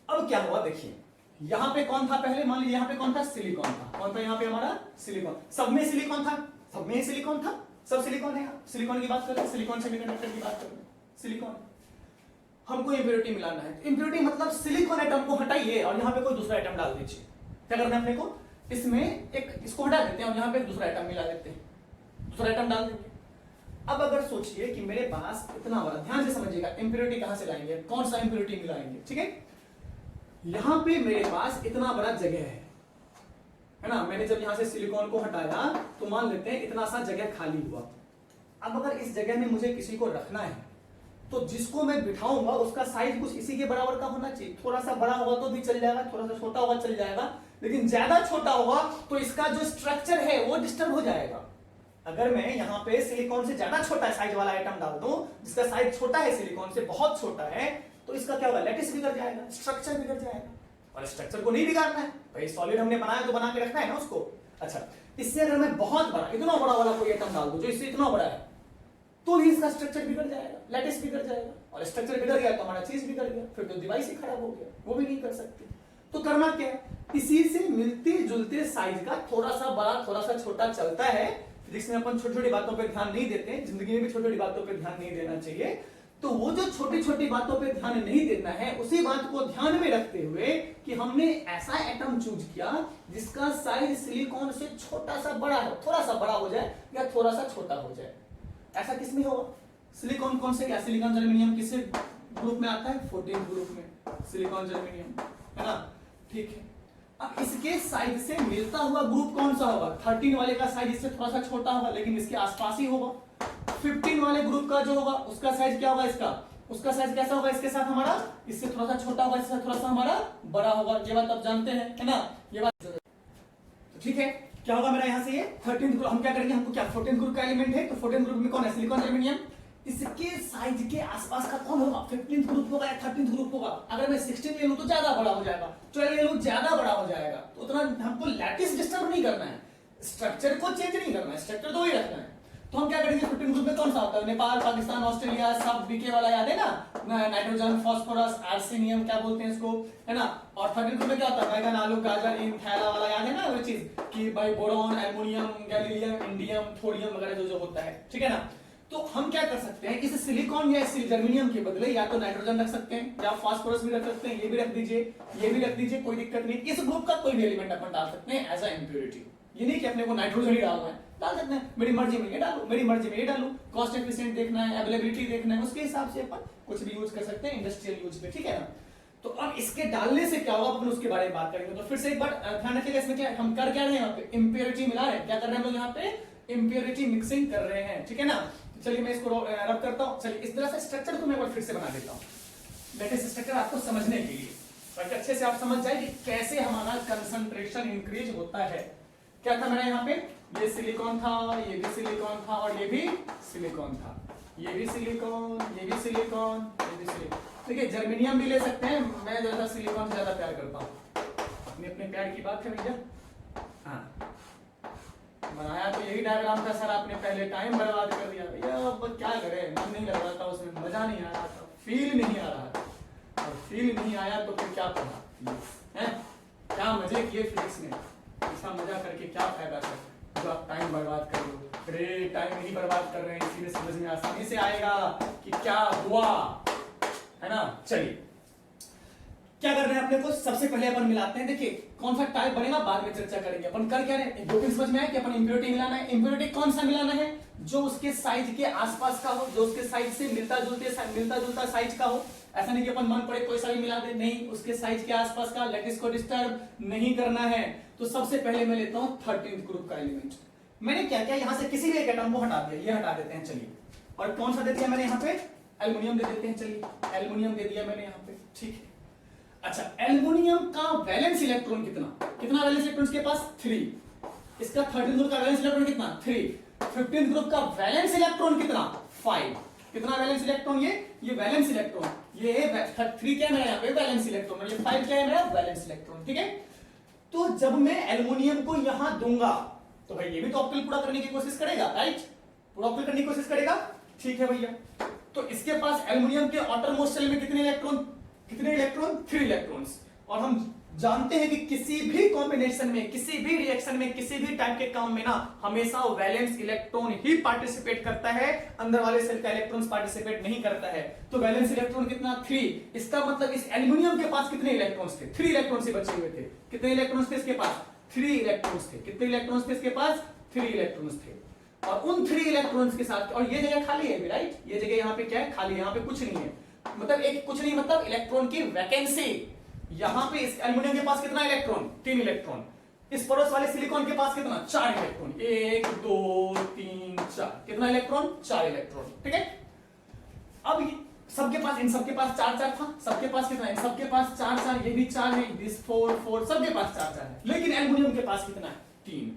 अब क्या हुआ देखिए, यहाँ पे कौन था पहले? मान लीजिए यहाँ पे कौन था? सिलिकॉन था। कौन था यहाँ पे? हमारा सिलिकॉन। सब में सिलिकॉन था, सब में सिलिकॉन था, सब सिलिकॉन है। सिलिकॉन की बात कर रहे हैं, सिलिकॉन सेमीकंडक्टर की बात कर रहे हैं, सिलिकॉन। हमको इम्प्योरिटी मिलाना है, इम्प्योरिटी मतलब सिलिकॉन एटम को हटाइए और यहाँ पे कोई दूसरा एटम डाल दीजिए। क्या करना है अपने को? इसमें एक इसको हटा देते हैं और यहाँ पे दूसरा एटम मिला देते हैं, दूसरा एटम डाल देंगे। अब अगर सोचिए कि मेरे पास इतना बड़ा, ध्यान से समझिएगा, इम्प्योरिटी कहां से लाएंगे, कौन सा इम्प्योरिटी मिलाएंगे, ठीक है। यहां पे मेरे पास इतना बड़ा जगह है ना? मैंने जब यहां से सिलिकॉन को हटाया तो मान लेते हैं इतना सा जगह खाली हुआ। अब अगर इस जगह में मुझे किसी को रखना है तो जिसको मैं बिठाऊंगा उसका साइज कुछ इसी के बराबर का होना चाहिए। थोड़ा सा बड़ा होगा तो भी चल जाएगा, थोड़ा सा छोटा होगा चल जाएगा, लेकिन ज्यादा छोटा होगा तो इसका जो स्ट्रक्चर है वो डिस्टर्ब हो जाएगा। अगर मैं यहाँ पे सिलिकॉन से ज्यादा छोटा साइज वाला आइटम डाल दूं, जिसका साइज छोटा है, सिलिकॉन से बहुत छोटा है, तो इसका क्या होगा? लैटिस बिगड़ जाएगा, स्ट्रक्चर बिगड़ जाएगा। और स्ट्रक्चर को नहीं बिगाड़ना है भाई, सॉलिड हमने बनाया तो बना के रखना है ना उसको। अच्छा, इससे अगर मैं बहुत बड़ा, इतना बड़ा वाला कोई आइटम डाल दूं जो इससे इतना बड़ा है, तो भी इसका स्ट्रक्चर बिगड़ जाएगा, लैटिस बिगड़ जाएगा। और स्ट्रक्चर बिगड़ गया तो हमारा चीज बिगड़ गया, फिर तो डिवाइस ही खराब हो गया, वो भी नहीं कर सकते। तो करना क्या है? इसी से मिलते जुलते साइज का थोड़ा सा बड़ा थोड़ा सा छोटा चलता है। फिजिक्स में अपन छोटी छोटी बातों पर ध्यान नहीं देते, जिंदगी में भी छोटी छोटी बातों पर ध्यान नहीं देना चाहिए। तो वो जो छोटी छोटी बातों पर ध्यान नहीं देना है, उसी बात को ध्यान में रखते हुए कि हमने ऐसा एटम चूज किया जिसका साइज सिलिकॉन से छोटा सा बड़ा है, थोड़ा सा बड़ा हो जाए या थोड़ा सा छोटा हो जाए। ऐसा किसमें होगा? सिलिकॉन कौन से क्या? सिलिकॉन जर्मेनियम किस ग्रुप में आता है? 14 ग्रुप में सिलिकॉन जर्मेनियम, है ना? ठीक है। अब इसके साइज से मिलता हुआ ग्रुप कौन सा होगा? 13 वाले का साइज इससे थोड़ा सा छोटा होगा लेकिन इसके आसपास ही होगा। 15 वाले ग्रुप का जो होगा उसका साइज क्या होगा? इसका उसका साइज कैसा होगा? इसके साथ हमारा, इससे थोड़ा सा छोटा होगा, इससे थोड़ा सा हमारा बड़ा होगा। ये बात आप जानते हैं, है ना? ये बात ठीक है। क्या होगा मेरा यहाँ से ये 13th ग्रुप, हम क्या करेंगे, हमको क्या 14th ग्रुप का एलिमेंट है, तो 14th ग्रुप में कौन है? Silicon germanium. इसके साइज के आसपास का कौन होगा? 15th ग्रुप होगा या 13th ग्रुप होगा। अगर मैं 16 ले लूं तो ज्यादा बड़ा हो जाएगा, 12 ले लूं ज्यादा बड़ा हो जाएगा। तो उतना हमको लैटिस डिस्टर्ब नहीं करना है, स्ट्रक्चर को चेंज नहीं करना है, स्ट्रक्चर तो वही रखना है। तो हम क्या करेंगे? 15 ग्रुप में कौन सा होता है? नेपाल, पाकिस्तान, ऑस्ट्रेलिया, सब बीके वाला याद है ना? नाइट्रोजन, फास्फोरस, आर्सेनियम क्या बोलते हैं इसको, है ना? और 13 ग्रुप में क्या होता है? बैगन, आलू, गाजर, इन, थैला वाला याद है ना? वो चीज कि भाई बोरॉन, एल्युमिनियम, गैलीलियम, इंडियम, थोरियम वगैरह जो जो होता है, ठीक है ना? तो हम क्या कर सकते हैं, इस सिलिकॉन या इस जर्मेनियम के बदले या तो नाइट्रोजन रख सकते हैं या फास्फोरस भी रख सकते हैं, ये भी रख दीजिए, ये भी रख दीजिए, कोई दिक्कत नहीं। इस ग्रुप का कोई भी एलिमेंट अपन डाल सकते हैं एज अ इम्प्योरिटी। ये नहीं कि अपने को नाइट्रोजन ही डालना है, डाल सकते हैं, मेरी मर्जी में ये डालू, मेरी मर्जी में ये डालू, कॉस्ट एफिशिएंट देखना है, अवेलेबिलिटी देखना है, उसके हिसाब से अपन कुछ भी यूज कर सकते हैं इंडस्ट्रियल यूज पे, ठीक है ना? तो अब इसके डालने से क्या होगा, अपन उसके बारे में बात करेंगे। तो फिर से एक बार ध्यान रखिएगा, इसमें क्या हम कर क्या रहे हैं, यहाँ पे इम्प्योरिटी मिला रहे हैं। क्या कर रहे हैं हम लोग? यहाँ पे इम्प्योरिटी मिक्सिंग कर रहे हैं, ठीक है ना? चलिए मैं इसको रब करता हूं। चलिए इस तरह से स्ट्रक्चर को मैं एक बार फिर से बना देता हूं, लेटेस्ट स्ट्रक्चर आपको समझने के लिए, ताकि अच्छे से आप समझ जाए कि कैसे हमारा कंसंट्रेशन इंक्रीज होता है। क्या था मेरा यहाँ पे? ये सिलिकॉन था, ये भी सिलिकॉन था और ये भी सिलिकॉन था, ये भी सिलिकॉन, ये भी सिलिकॉन, ये भी सिलिकॉन। देखिए जर्मेनियम भी ले सकते हैं, मैं ज्यादा सिलिकॉन से ज्यादा प्यार करता हूँ, अपने अपने प्यार की बात है भैया। हाँ बनाया तो यही डायग्राम था सर, आपने पहले टाइम बर्बाद कर दिया भैया। अब क्या करें, मन नहीं लग रहा था उसमें, मजा नहीं आ रहा था, फील नहीं आ रहा था, और फील नहीं आया तो फिर क्या पढ़ा है, क्या मजे किए फिजिक्स में, ऐसा मजा करके क्या फायदा सर जो आप टाइम बर्बाद कर लो। अरे टाइम नहीं बर्बाद कर रहे हैं, इसीलिए समझ में आसानी से आएगा कि क्या हुआ, है ना। चलिए क्या कर रहे हैं अपने को, सबसे पहले अपन मिलाते हैं। देखिए कौन सा टाइप बनेगा बाद में चर्चा करेंगे। अपन कर क्या रहे हैं, दो समझ में आया कि अपन इंप्योरिटी मिलाना है। इंप्योरिटी कौन सा मिलाना है, जो उसके साइज के आसपास का हो, जो उसके साइज से मिलता जुलता साइज का हो। ऐसा नहीं कि अपन मन पड़े कोई सा भी मिला दे, नहीं, उसके साइज के आसपास का। लेटिस को डिस्टर्ब नहीं करना है। तो सबसे पहले मैं लेता हूं 13th ग्रुप का एलिमेंट। मैंने क्या किया, यहां से किसी भी एक एटम को हटा दिया, ये हटा देते हैं। चलिए, और कौन सा दे दिया मैंने यहाँ पे, एल्युमिनियम दे देते हैं। चलिए एल्युमिनियम दे दिया मैंने यहाँ पे, ठीक है। अच्छा, एल्युमिनियम का वैलेंस इलेक्ट्रॉन कितना वैलेंस इलेक्ट्रॉन इसके पास 3। इसका 13th ग्रुप का वैलेंस इलेक्ट्रॉन कितना 3। 15th ग्रुप का वैलेंस इलेक्ट्रॉन कितना 5। कितना वैलेंस इलेक्ट्रॉन, ये वैलेंस इलेक्ट्रॉन, ये 3 क्या है मेरा यहाँ पे वैलेंस इलेक्ट्रॉन, और ये 5 क्या है मेरा वैलेंस इलेक्ट्रॉन, ठीक है। तो जब मैं एल्युमिनियम को यहां दूंगा तो भाई ये भी तो ऑक्टेल पूरा करने की कोशिश करेगा, राइट, पूरा ऑक्टेल करने की कोशिश करेगा, ठीक है भैया। तो इसके पास एल्युमिनियम के आउटर मोस्ट शेल में कितने इलेक्ट्रॉन 3 इलेक्ट्रॉन्स। और हम जानते हैं कि किसी भी कॉम्बिनेशन में, किसी भी रिएक्शन में, किसी भी टाइप के काम में ना हमेशा वैलेंस इलेक्ट्रॉन ही पार्टिसिपेट करता है, अंदर वाले सेल का इलेक्ट्रॉन्स पार्टिसिपेट नहीं करता है। तो वैलेंस इलेक्ट्रॉन कितना 3। इसका मतलब इस एल्युमिनियम के पास कितने इलेक्ट्रॉन्स थे, 3 इलेक्ट्रॉन्स ही बचे हुए थे। कितने इलेक्ट्रॉन्स थे इसके पास, 3 इलेक्ट्रॉन्स थे। कितने इलेक्ट्रॉन्स थे इसके पास, 3 इलेक्ट्रॉन्स थे। और उन 3 इलेक्ट्रॉन्स के साथ, और ये जगह खाली है, राइट, ये जगह यहाँ पे क्या है, खाली, यहाँ पे कुछ नहीं है, मतलब एक कुछ नहीं, मतलब इलेक्ट्रॉन की वैकेंसी। यहां पे इस एल्युमिनियम के पास कितना इलेक्ट्रॉन, 3 इलेक्ट्रॉन। इस पड़ोस वाले सिलिकॉन के पास कितना, 4 इलेक्ट्रॉन, 1 2 3 4, कितना इलेक्ट्रॉन, 4 इलेक्ट्रॉन, ठीक है। अब सबके पास, इन सबके पास 4 था, सबके पास कितना, इन सबके पास 4, ये भी 4 है, दिस 4, सबके पास 4 है। लेकिन एल्युमिनियम के पास कितना है, 3।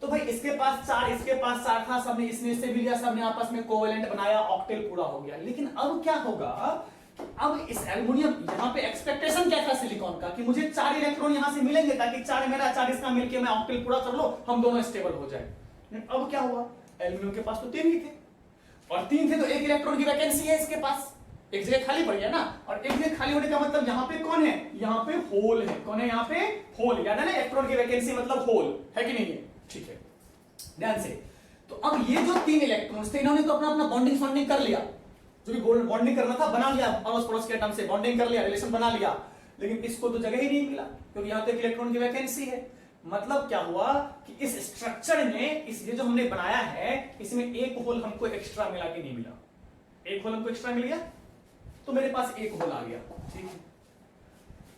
तो भाई इसके पास 4, इसके पास 4 था, सबने इसने इससे भी लिया, सबने आपस में कोवेलेंट बनाया, ऑक्टेल पूरा हो गया। लेकिन अब क्या होगा, अब इस एल्युमिनियम, यहाँ पे एक्सपेक्टेशन क्या था सिलिकॉन का, कि मुझे 4 इलेक्ट्रॉन यहां से मिलेंगे, ताकि 4 मेरा 4 इसका मिलके मैं ऑक्टेल पूरा कर लो, हम दोनों स्टेबल हो जाए। अब क्या हुआ, एल्युमिनियम के पास तो 3 ही थे, और 3 थे तो 1 इलेक्ट्रॉन की वैकेंसी है इसके पास, एक जगह खाली पड़ गया ना। और एक जगह खाली होने का मतलब यहाँ पे कौन है, यहाँ पे होल है। कौन है यहाँ पे, होल। याद है ना, इलेक्ट्रॉन की वैकेंसी मतलब होल है कि नहीं है, ठीक है, ध्यान से। तो अब ये जो 3 इलेक्ट्रॉन्स थे, इन्होंने तो अपना बॉन्डिंग कर लिया, जो भी बॉन्डिंग करना था बना लिया, अड़ोस पड़ोस के एटम से बॉन्डिंग कर लिया, रिलेशन बना लिया। लेकिन इसको तो जगह ही नहीं मिला, क्योंकि यहाँ तो इलेक्ट्रॉन की वैकेंसी है। मतलब क्या हुआ कि इस स्ट्रक्चर में, इस ये जो हमने बनाया है, इसमें एक होल हमको एक्स्ट्रा मिला के नहीं मिला। एक होल हमको एक्स्ट्रा मिल गया, तो मेरे पास एक होल आ गया, ठीक है।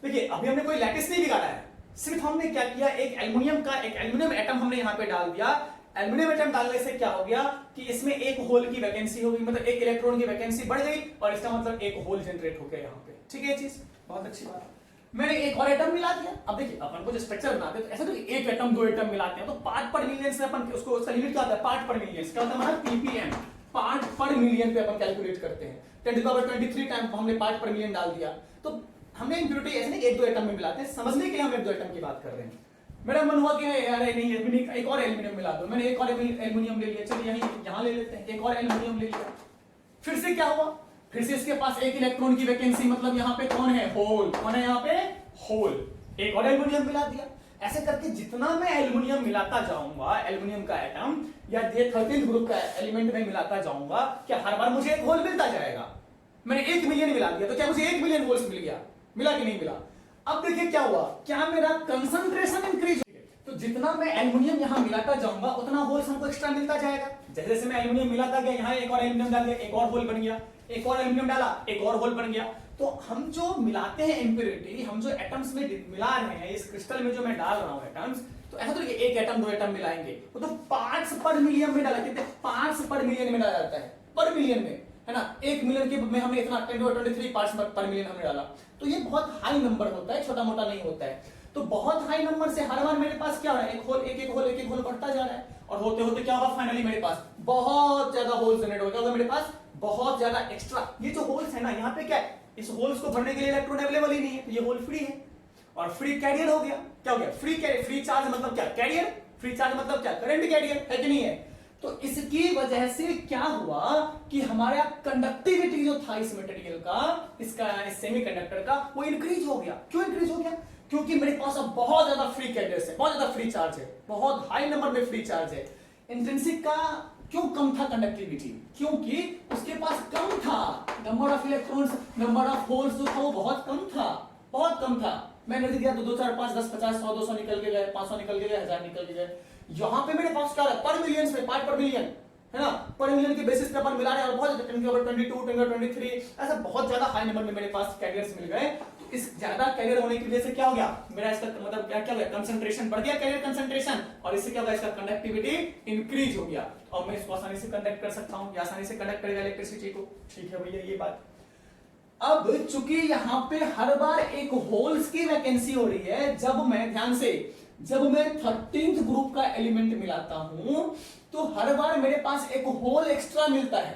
देखिए अभी हमने कोई लैटिस नहीं बिगाड़ा है, सिर्फ हमने क्या किया, एक एल्युमिनियम एटम हमने यहाँ पे डाल दिया। एल्युमिनियम एटम डालने से क्या हो गया कि इसमें एक होल की वैकेंसी हो गई, मतलब एक इलेक्ट्रॉन की वैकेंसी बढ़ गई, और इसका मतलब एक होल जनरेट हो गया यहाँ पे, ठीक है। ये चीज बहुत अच्छी बात है। मैंने एक और एटम मिला दिया। अब देखिए अपन को जो स्ट्रक्चर बनाते हैं, तो ऐसा तो एक एटम 2 एटम मिलाते हैं, तो पार्ट पर मिलियन से अपन उसको, उसका यूनिट क्या होता है, पार्ट पर मिलियन। क्या होता है हमारा पीपीएम, पार्ट पर मिलियन पे अपन कैलकुलेट करते हैं। 10⁻23 टाइम हमने पार्ट पर मिलियन डाल दिया। तो हमने इम्प्योरिटी ऐसे नहीं 1-2 एटम में मिलाते हैं, समझने के लिए हम 1-2 एटम की बात कर रहे हैं। मेरा मन हुआ कि अरे नहीं, एक और एल्युमिनियम मिला दो। मैंने एक और एल्युमिनियम ले लिया, चलिए यहाँ ले लेते हैं, एक और एल्युमिनियम ले लिया। फिर से क्या हुआ, फिर से इसके पास एक इलेक्ट्रॉन की वैकेंसी, मतलब यहाँ पे कौन है, होल। कौन है यहाँ पे, होल। एक और एल्युमिनियम मिला दिया। ऐसे करके जितना मैं एल्युमिनियम मिलाता जाऊंगा, एल्युमिनियम का एटम या 13th ग्रुप का एलिमेंट में मिलाता जाऊंगा, क्या हर बार मुझे एक होल मिलता जाएगा। मैंने 1 मिलियन मिला दिया, तो क्या मुझे 1 मिलियन होल्स मिल गया, मिला कि नहीं मिला। अब देखिए क्या हुआ, क्या मेरा कंसंट्रेशन इंक्रीज, तो जितना मैं एल्युमिनियम यहां मिलाता जाऊंगा उतना होल्स हमको एक्स्ट्रा मिलता जाएगा। जैसे जैसे मैं एल्युमिनियम मिलाता गया, यहाँ एक और एल्युमिनियम डाल दिया, एक और होल बन गया, एक और एल्युमिनियम डाला, एक और होल बन गया। तो हम जो मिलाते हैं इम्प्योरिटी, हम जो एटम्स में मिला रहे हैं, इस क्रिस्टल में जो मैं डाल रहा हूं एटम्स, तो ऐसा तो नहीं एक एटम 2 एटम मिलाएंगे, वो तो पार्ट्स पर मिलियन में डाला, कितने पार्ट्स पर मिलियन में डाला जाता है, पर मिलियन में, है ना। 1 मिलियन के में हमने इतना 10⁻23 पार्ट्स पर मिलियन हमने डाला, तो ये बहुत हाई नंबर होता है, छोटा मोटा नहीं होता है। तो बहुत हाई नंबर से हर बार मेरे पास क्या हो रहा है, एक होल बढ़ता जा रहा है, और होते होते क्या होगा, फाइनली मेरे पास बहुत ज्यादा होल जनरेट हो गया, मेरे पास बहुत ज्यादा एक्स्ट्रा। ये जो होल्स है ना, यहाँ पे क्या है, इस होल्स को भरने के लिए इलेक्ट्रॉन अवेलेबल ही नहीं है, तो ये होल फ्री है, और फ्री कैरियर हो गया। क्या हो गया, फ्री चार्ज मतलब क्या, कैरियर, फ्री चार्ज मतलब क्या, करंट कैरियर है कि नहीं है। तो इसकी वजह से क्या हुआ कि हमारा कंडक्टिविटी जो था इस मटेरियल का, इसका इस सेमीकंडक्टर का, वो इंक्रीज हो गया। क्यों इंक्रीज हो गया? क्योंकि मेरे पास अब बहुत ज्यादा फ्री कैरियर्स है, बहुत ज्यादा फ्री चार्ज है, बहुत हाई नंबर में फ्री चार्ज है। इंट्रिंसिक का क्यों कम था कंडक्टिविटी? क्योंकि उसके पास कम था number of electrons, number of holes जो था वो बहुत कम था, बहुत कम था। मैंने दिया 2 4 5 10 50 100 200 निकल के गए, 500 निकल के गए, 1000 निकल के गए। यहां पे मेरे पास क्या है, पर मिलियंस में, पार्ट पर मिलियन है ना, पर मिलियन के बेसिस पे अपन मिला रहे हैं और बहुत 10 22 23 ऐसा बहुत ज्यादा हाई नंबर में मेरे पास कैरियर्स मिल गए। तो इस ज्यादा कैरियर होने की वजह से क्या हो गया, मेरा इसका मतलब क्या क्या हो गया, कंसंट्रेशन बढ़ गया, कैरियर कंसंट्रेशन, और इससे क्या होगा, इसका कंडक्टिविटी इंक्रीज हो गया और मैं इसको आसानी से कंडक्ट कर सकता हूं, आसानी से कंडक्ट करेगा इलेक्ट्रिसिटी को। ठीक है भैया, ये बात। अब चूंकि यहां पे हर बार एक होल्स की वैकेंसी हो रही है, जब मैं ध्यान से जब मैं 13th ग्रुप का एलिमेंट मिलाता हूं तो हर बार मेरे पास एक होल एक्स्ट्रा मिलता है,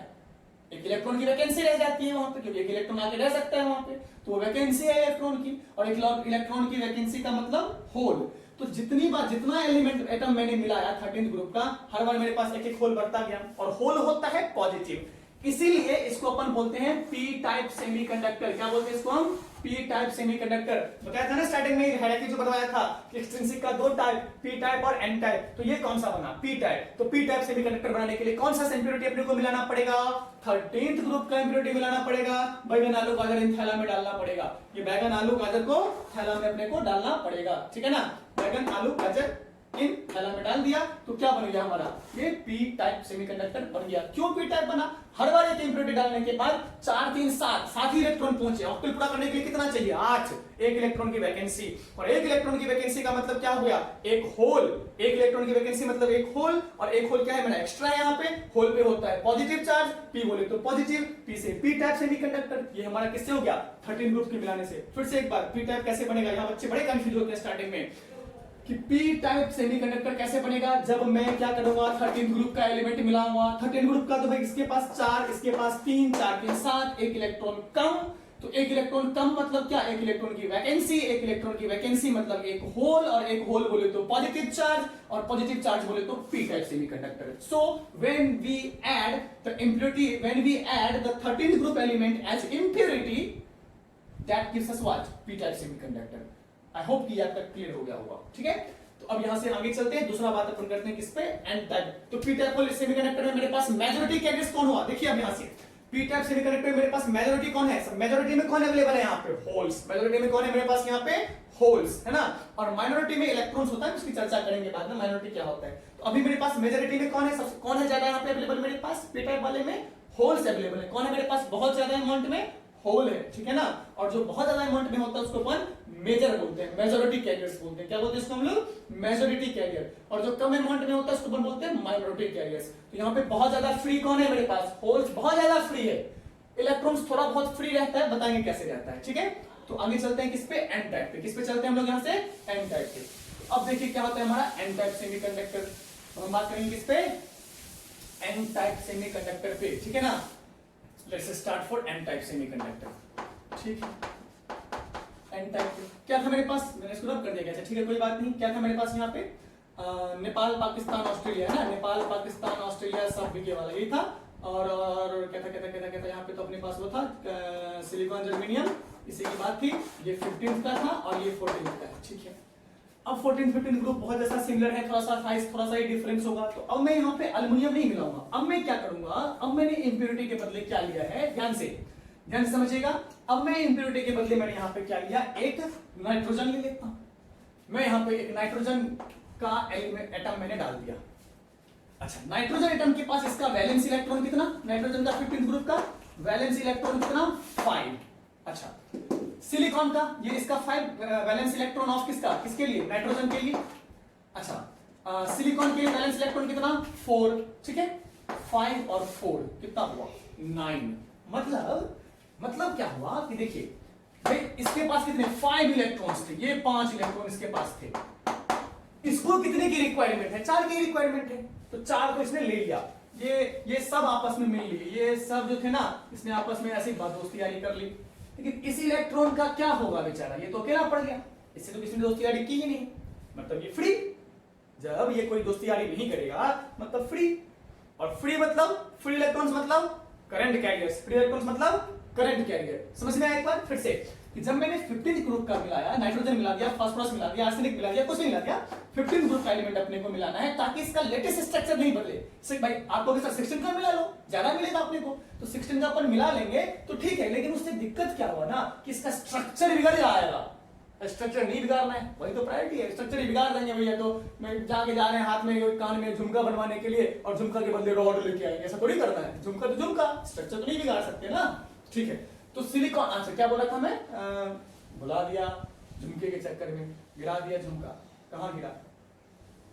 एक इलेक्ट्रॉन की वैकेंसी रह जाती है वहां पे, क्योंकि एक इलेक्ट्रॉन आके रह सकता है वहां पे, तो वो वैकेंसी है इलेक्ट्रॉन की, और एक इलेक्ट्रॉन की वैकेंसी का मतलब होल। तो जितनी बार जितना एलिमेंट एटम मैंने मिलाया 13th ग्रुप का, हर बार मेरे पास एक एक होल बढ़ता गया, और होल होता है पॉजिटिव, इसीलिए इसको अपन बोलते हैं पी टाइप सेमीकंडक्टर। क्या बोलते हैं इसको हम? P type semiconductor. बताया था ना स्टार्टिंग में, हायरार्की जो बताया था कि एक्सट्रिंसिक का 2 टाइप, पी टाइप और एन टाइप, तो ये कौन सा बना, पी टाइप। तो पी टाइप सेमीकंडक्टर बनाने के लिए कौन सा इम्प्योरिटी अपने को मिलाना पड़ेगा, 13th ग्रुप का इम्प्योरिटी मिलाना पड़ेगा। बैगन आलू गाजर इन थैला में डालना पड़ेगा, ये बैगन आलू गाजर को थैला में अपने को डालना पड़ेगा, ठीक है ना। बैगन आलू गाजर इन थैला में डाल दिया तो क्या बन गया हमारा, ये पी टाइप सेमीकंडक्टर बन गया। क्यों पी टाइप बना? हर बार एक इम्प्योरिटी डालने के बाद 4 3 7 ही इलेक्ट्रॉन पहुंचे। ऑक्टेल पूरा करने के लिए कितना चाहिए, 8, एक इलेक्ट्रॉन की वैकेंसी, और एक इलेक्ट्रॉन की वैकेंसी का मतलब क्या हो गया, एक होल। एक इलेक्ट्रॉन की वैकेंसी मतलब एक होल, और एक होल क्या है मेरा, एक्स्ट्रा है। यहाँ पे होल पे होता है पॉजिटिव चार्ज, पी बोले तो पॉजिटिव, पी से पी टाइप सेमीकंडक्टर। ये हमारा किससे हो गया, 13 ग्रुप के मिलाने से। फिर से एक बार, पी टाइप कैसे बनेगा, यहाँ बच्चे बड़े कंफ्यूज होते हैं स्टार्टिंग में कि पी टाइप सेमीकंडक्टर कैसे बनेगा। जब मैं क्या करूंगा, 13 ग्रुप का एलिमेंट मिलाऊंगा, 13 ग्रुप का तो भाई इसके पास 4, इसके पास 3, 4 3 7, एक इलेक्ट्रॉन कम। तो एक इलेक्ट्रॉन कम मतलब क्या, एक इलेक्ट्रॉन की वैकेंसी, एक इलेक्ट्रॉन की वैकेंसी मतलब एक होल, और एक होल बोले तो पॉजिटिव चार्ज, और पॉजिटिव चार्ज बोले तो P type semiconductor. So when we add the impurity, when we add the 13th group element as impurity, that gives us what, P type semiconductor. I hope कि आपका clear हो गया होगा, ठीक है। तो अब यहां से आगे चलते हैं, दूसरा बात अपन करते हैं किस पे, एन टाइप। तो पी टाइप सेमीकंडक्टर में मेरे पास मेजॉरिटी कैरियर्स कौन हुआ, देखिए अब यहां से पी टाइप सेमीकंडक्टर में मेरे पास मेजॉरिटी कौन है, सब मेजॉरिटी में कौन अवेलेबल है यहाँ पे, होल्स। मेजॉरिटी में कौन है मेरे पास यहाँ पे, होल्स, है ना। और माइनॉरिटी में इलेक्ट्रॉन्स होता है, उसकी चर्चा करेंगे बाद में, माइनॉरिटी क्या होता है। तो अभी मेरे पास मेजॉरिटी में कौन है, सबसे कौन है ज्यादा यहाँ पे अवेलेबल मेरे पास, पी टाइप वाले में होल्स अवेलेबल है। कौन है मेरे पास बहुत ज्यादा अमाउंट में, होल है, ठीक है ना। और जो बहुत ज्यादा अमाउंट में होता है उसको अपन मेजर बोलते हैं, मेजॉरिटी कैरियर्स बोलते हैं। क्या बोलते हैं इसको हम लोग, मेजॉरिटी कैरियर। और जो कम अमाउंट में होता है उसको अपन बोलते हैं माइनॉरिटी कैरियर्स। तो यहाँ पे बहुत ज्यादा फ्री कौन है मेरे पास, होल्स बहुत ज्यादा फ्री है, इलेक्ट्रॉन्स थोड़ा बहुत फ्री रहता है, बताएंगे कैसे रहता है, ठीक है। तो आगे चलते हैं किस पे, एन टाइप पे। किस पे चलते हैं हम लोग यहाँ से, एन टाइप पे। अब देखिए क्या होता है हमारा एन टाइप सेमीकंडक्टर। हम बात करेंगे किस पे, एन टाइप सेमीकंडक्टर पे, ठीक है ना। Let's start for N type semiconductor, ठीक है। एन टाइप क्या था मेरे पास, मैंने इसको रब कर दिया, ठीक है कोई बात नहीं। क्या था मेरे पास यहाँ पे, नेपाल पाकिस्तान ऑस्ट्रेलिया है ना, नेपाल पाकिस्तान ऑस्ट्रेलिया सब बिके वाला यही था। और क्या था यहाँ पे, तो अपने पास वो था सिलिकॉन जर्मेनियम, इसी की बात थी। ये 15th का था और ये 14th का है, ठीक है। अब 14 15 ग्रुप बहुत ऐसा सिमिलर है, थोड़ा सा साइज थोड़ा सा ही डिफरेंस होगा। तो अब मैं यहाँ पे एल्युमिनियम नहीं मिलाऊंगा। अब मैं क्या करूंगा, अब मैंने इंप्योरिटी के बदले क्या लिया है, ध्यान से समझिएगा। अब मैं इंप्योरिटी के बदले मैंने यहाँ पे क्या लिया, एक नाइट्रोजन ले लेता हूं। मैं यहाँ पे एक नाइट्रोजन का एटम मैंने डाल दिया। अच्छा, नाइट्रोजन एटम के पास इसका वैलेंस इलेक्ट्रॉन कितना, नाइट्रोजन का 15th ग्रुप का वैलेंस इलेक्ट्रॉन कितना, 5। अच्छा, सिलिकॉन का ये इसका 5 वैलेंस इलेक्ट्रॉन ऑफ किसका, किसके लिए, नाइट्रोजन के लिए। अच्छा, सिलिकॉन के लिए वैलेंस इलेक्ट्रॉन कितना, 4, ठीक है। 5 और 4 कितना हुआ, 9। मतलब क्या हुआ कि देखिए भाई इसके पास कितने 5 इलेक्ट्रॉन्स थे, ये 5 इलेक्ट्रॉन इसके पास थे। इसको कितने की रिक्वायरमेंट है, 4 की रिक्वायरमेंट है, तो 4 को इसने ले लिया। ये सब आपस में मिल लिए, ये सब जो थे ना इसने आपस में ऐसी दोस्ती यारी कर ली। लेकिन इस इलेक्ट्रॉन का क्या होगा बेचारा, ये तो अकेला पड़ गया, इससे तो किसी ने दोस्ती यारी की ही नहीं, मतलब ये फ्री, जब ये कोई दोस्ती यारी नहीं करेगा मतलब फ्री, और फ्री मतलब फ्री इलेक्ट्रॉन्स मतलब करंट कैरियर्स, फ्री इलेक्ट्रॉन्स मतलब करंट कैरियर। समझ में आया एक बार फिर से कि जब मैंने 15th ग्रुप का मिलाया, नाइट्रोजन मिला दिया, फास्फोरस मिला दिया, आर्सेनिक मिला दिया, कुछ नहीं मिला दिया, 15th ग्रुप का एलिमेंट अपने को मिलाना है ताकि इसका लेटेस्ट स्ट्रक्चर नहीं बदले। सिर्फ भाई आपको के साथ 16 का मिला लो, ज्यादा मिलेगा अपने को, तो 16 का अपन मिला लेंगे तो ठीक है, लेकिन उससे दिक्कत क्या हुआ ना कि इसका स्ट्रक्चर बिगड़ जाएगा। स्ट्रक्चर नहीं बिगाड़ना है, वही तो प्रायोरिटी है, स्ट्रक्चर ही बिगाड़ देंगे भैया तो मैं जाके जा रहे हैं हाथ में कान में झुमका बनवाने के लिए और झुमका के बदले रॉड लेके आएंगे, ऐसा थोड़ी करना है। झुमका तो झुमका, स्ट्रक्चर तो नहीं बिगाड़ सकते ना। ठीक है, तो सिलिकॉन आंसर क्या बोला था मैं, भुला दिया झुमके के चक्कर में, गिरा दिया झुमका, कहाँ गिरा,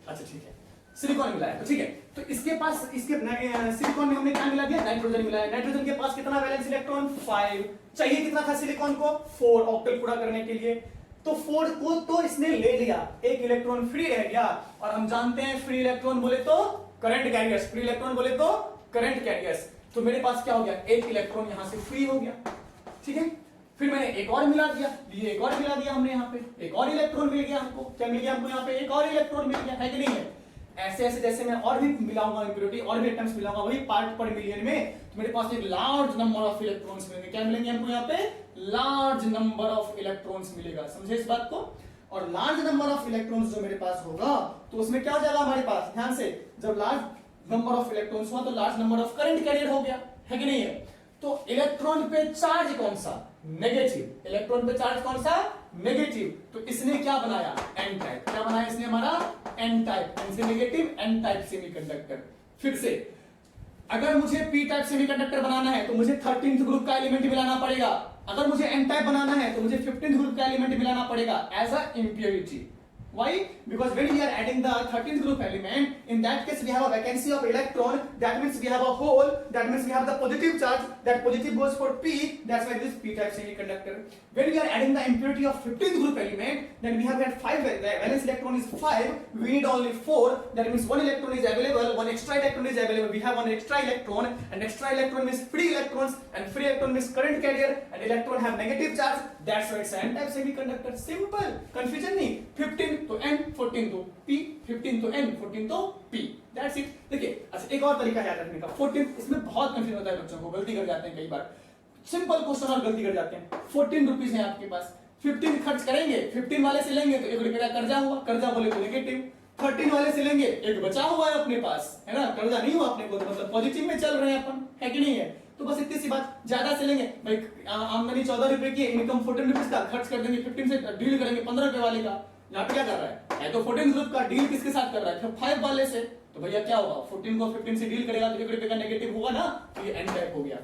अच्छा ठीक है सिलिकॉन मिला है, तो ठीक है। तो इसके पास इसके सिलिकॉन में हमने क्या मिला दिया, नाइट्रोजन मिला है। नाइट्रोजन के पास कितना वैलेंस इलेक्ट्रॉन 5 चाहिए, कितना था सिलिकॉन को 4 ऑक्टेट पूरा करने के लिए, तो 4 को तो इसने ले लिया, एक इलेक्ट्रॉन फ्री रह गया। और हम जानते हैं फ्री इलेक्ट्रॉन बोले तो करंट कैरियर्स, फ्री इलेक्ट्रॉन बोले तो करंट कैरियर्स, तो मेरे पास क्या हो गया, एक इलेक्ट्रॉन यहां से फ्री हो गया। ठीक है, फिर मैंने एक और मिला दिया, ये एक और मिला दिया हमने, यहाँ पे एक और इलेक्ट्रॉन मिल गया हमको, क्या मिल गया हमको यहाँ पे, एक और इलेक्ट्रॉन मिल गया, है कि नहीं है। ऐसे ऐसे जैसे मैं और भी मिलाऊंगा इंप्योरिटी, और भी एटम्स मिलाऊंगा वही पार्ट पर मिलियन में, तो मेरे पास एक लार्ज नंबर ऑफ इलेक्ट्रॉन्स मिलेंगे। क्या मिलेंगे हमको यहाँ पे, लार्ज नंबर ऑफ इलेक्ट्रॉन्स मिलेगा, समझे इस बात को। और लार्ज नंबर ऑफ इलेक्ट्रॉन्स जो मेरे पास होगा तो उसमें क्या हो जाएगा हमारे पास, ध्यान से, जब लार्ज नंबर ऑफ इलेक्ट्रॉन्स हुआ तो large number of current carrier हो गया, है कि नहीं है। तो इलेक्ट्रॉन पे चार्ज कौन सा, नेगेटिव, इलेक्ट्रॉन पे चार्ज कौन सा, नेगेटिव, तो इसने क्या बनाया, एन टाइप, क्या बनाया इसने हमारा, एन टाइप, एन से नेगेटिव, एन टाइप सेमीकंडक्टर। फिर से अगर मुझे पी टाइप सेमीकंडक्टर बनाना है तो मुझे 13th ग्रुप का एलिमेंट मिलाना पड़ेगा, अगर मुझे एन टाइप बनाना है तो मुझे 15th ग्रुप का एलिमेंट मिलाना पड़ेगा as a impurity. Why? Because when we are adding the 13th group element, in that case we have a vacancy of electron. That means we have a hole. That means we have the positive charge. That positive goes for P. That's why this P-type semiconductor. When we are adding the impurity of 15th group element, then we have got 5 valence electron is 5. We need only 4. That means 1 electron is available. 1 extra electron is available. We have 1 extra electron, and extra electron means free electrons, and free electron means current carrier, and electron have negative charge. That's why it's an N-type semiconductor. Simple. Confusion नहीं. 15 तो N, 14 तो P, 15 तो N, 14 तो P. That's it. देखिए, अच्छा एक और तरीका याद रखने का, 14 इसमें बहुत कंफ्यूजन होता है बच्चों को, गलती कर जाते हैं कई बार, सिंपल क्वेश्चन और गलती कर जाते हैं। 14 रुपीज है आपके पास, 15 खर्च करेंगे, 15 वाले से लेंगे तो 1 रुपये का कर्जा हुआ, कर्जा बोले तो नेगेटिव, 13 वाले से लेंगे एक बचा हुआ है अपने पास, है ना, कर्जा नहीं हुआ अपने को, तो मतलब पॉजिटिव में चल रहे हैं अपन, है कि नहीं है। तो बस इतनी सी बात, ज्यादा से लेंगे भाई, आमदनी 14 रुपए की, इनकम 14 रुपीज का, खर्च कर देंगे 15 से डील करेंगे 15 रुपए वाले का। यहाँ पे क्या कर रहा है तो 14 ग्रुप का डील किसके साथ कर रहा है, 5 वाले से, तो भैया क्या होगा, 14 को 15 से डील करेगा तो 1 रुपए का नेगेटिव होगा ना, तो ये एन टाइप हो गया।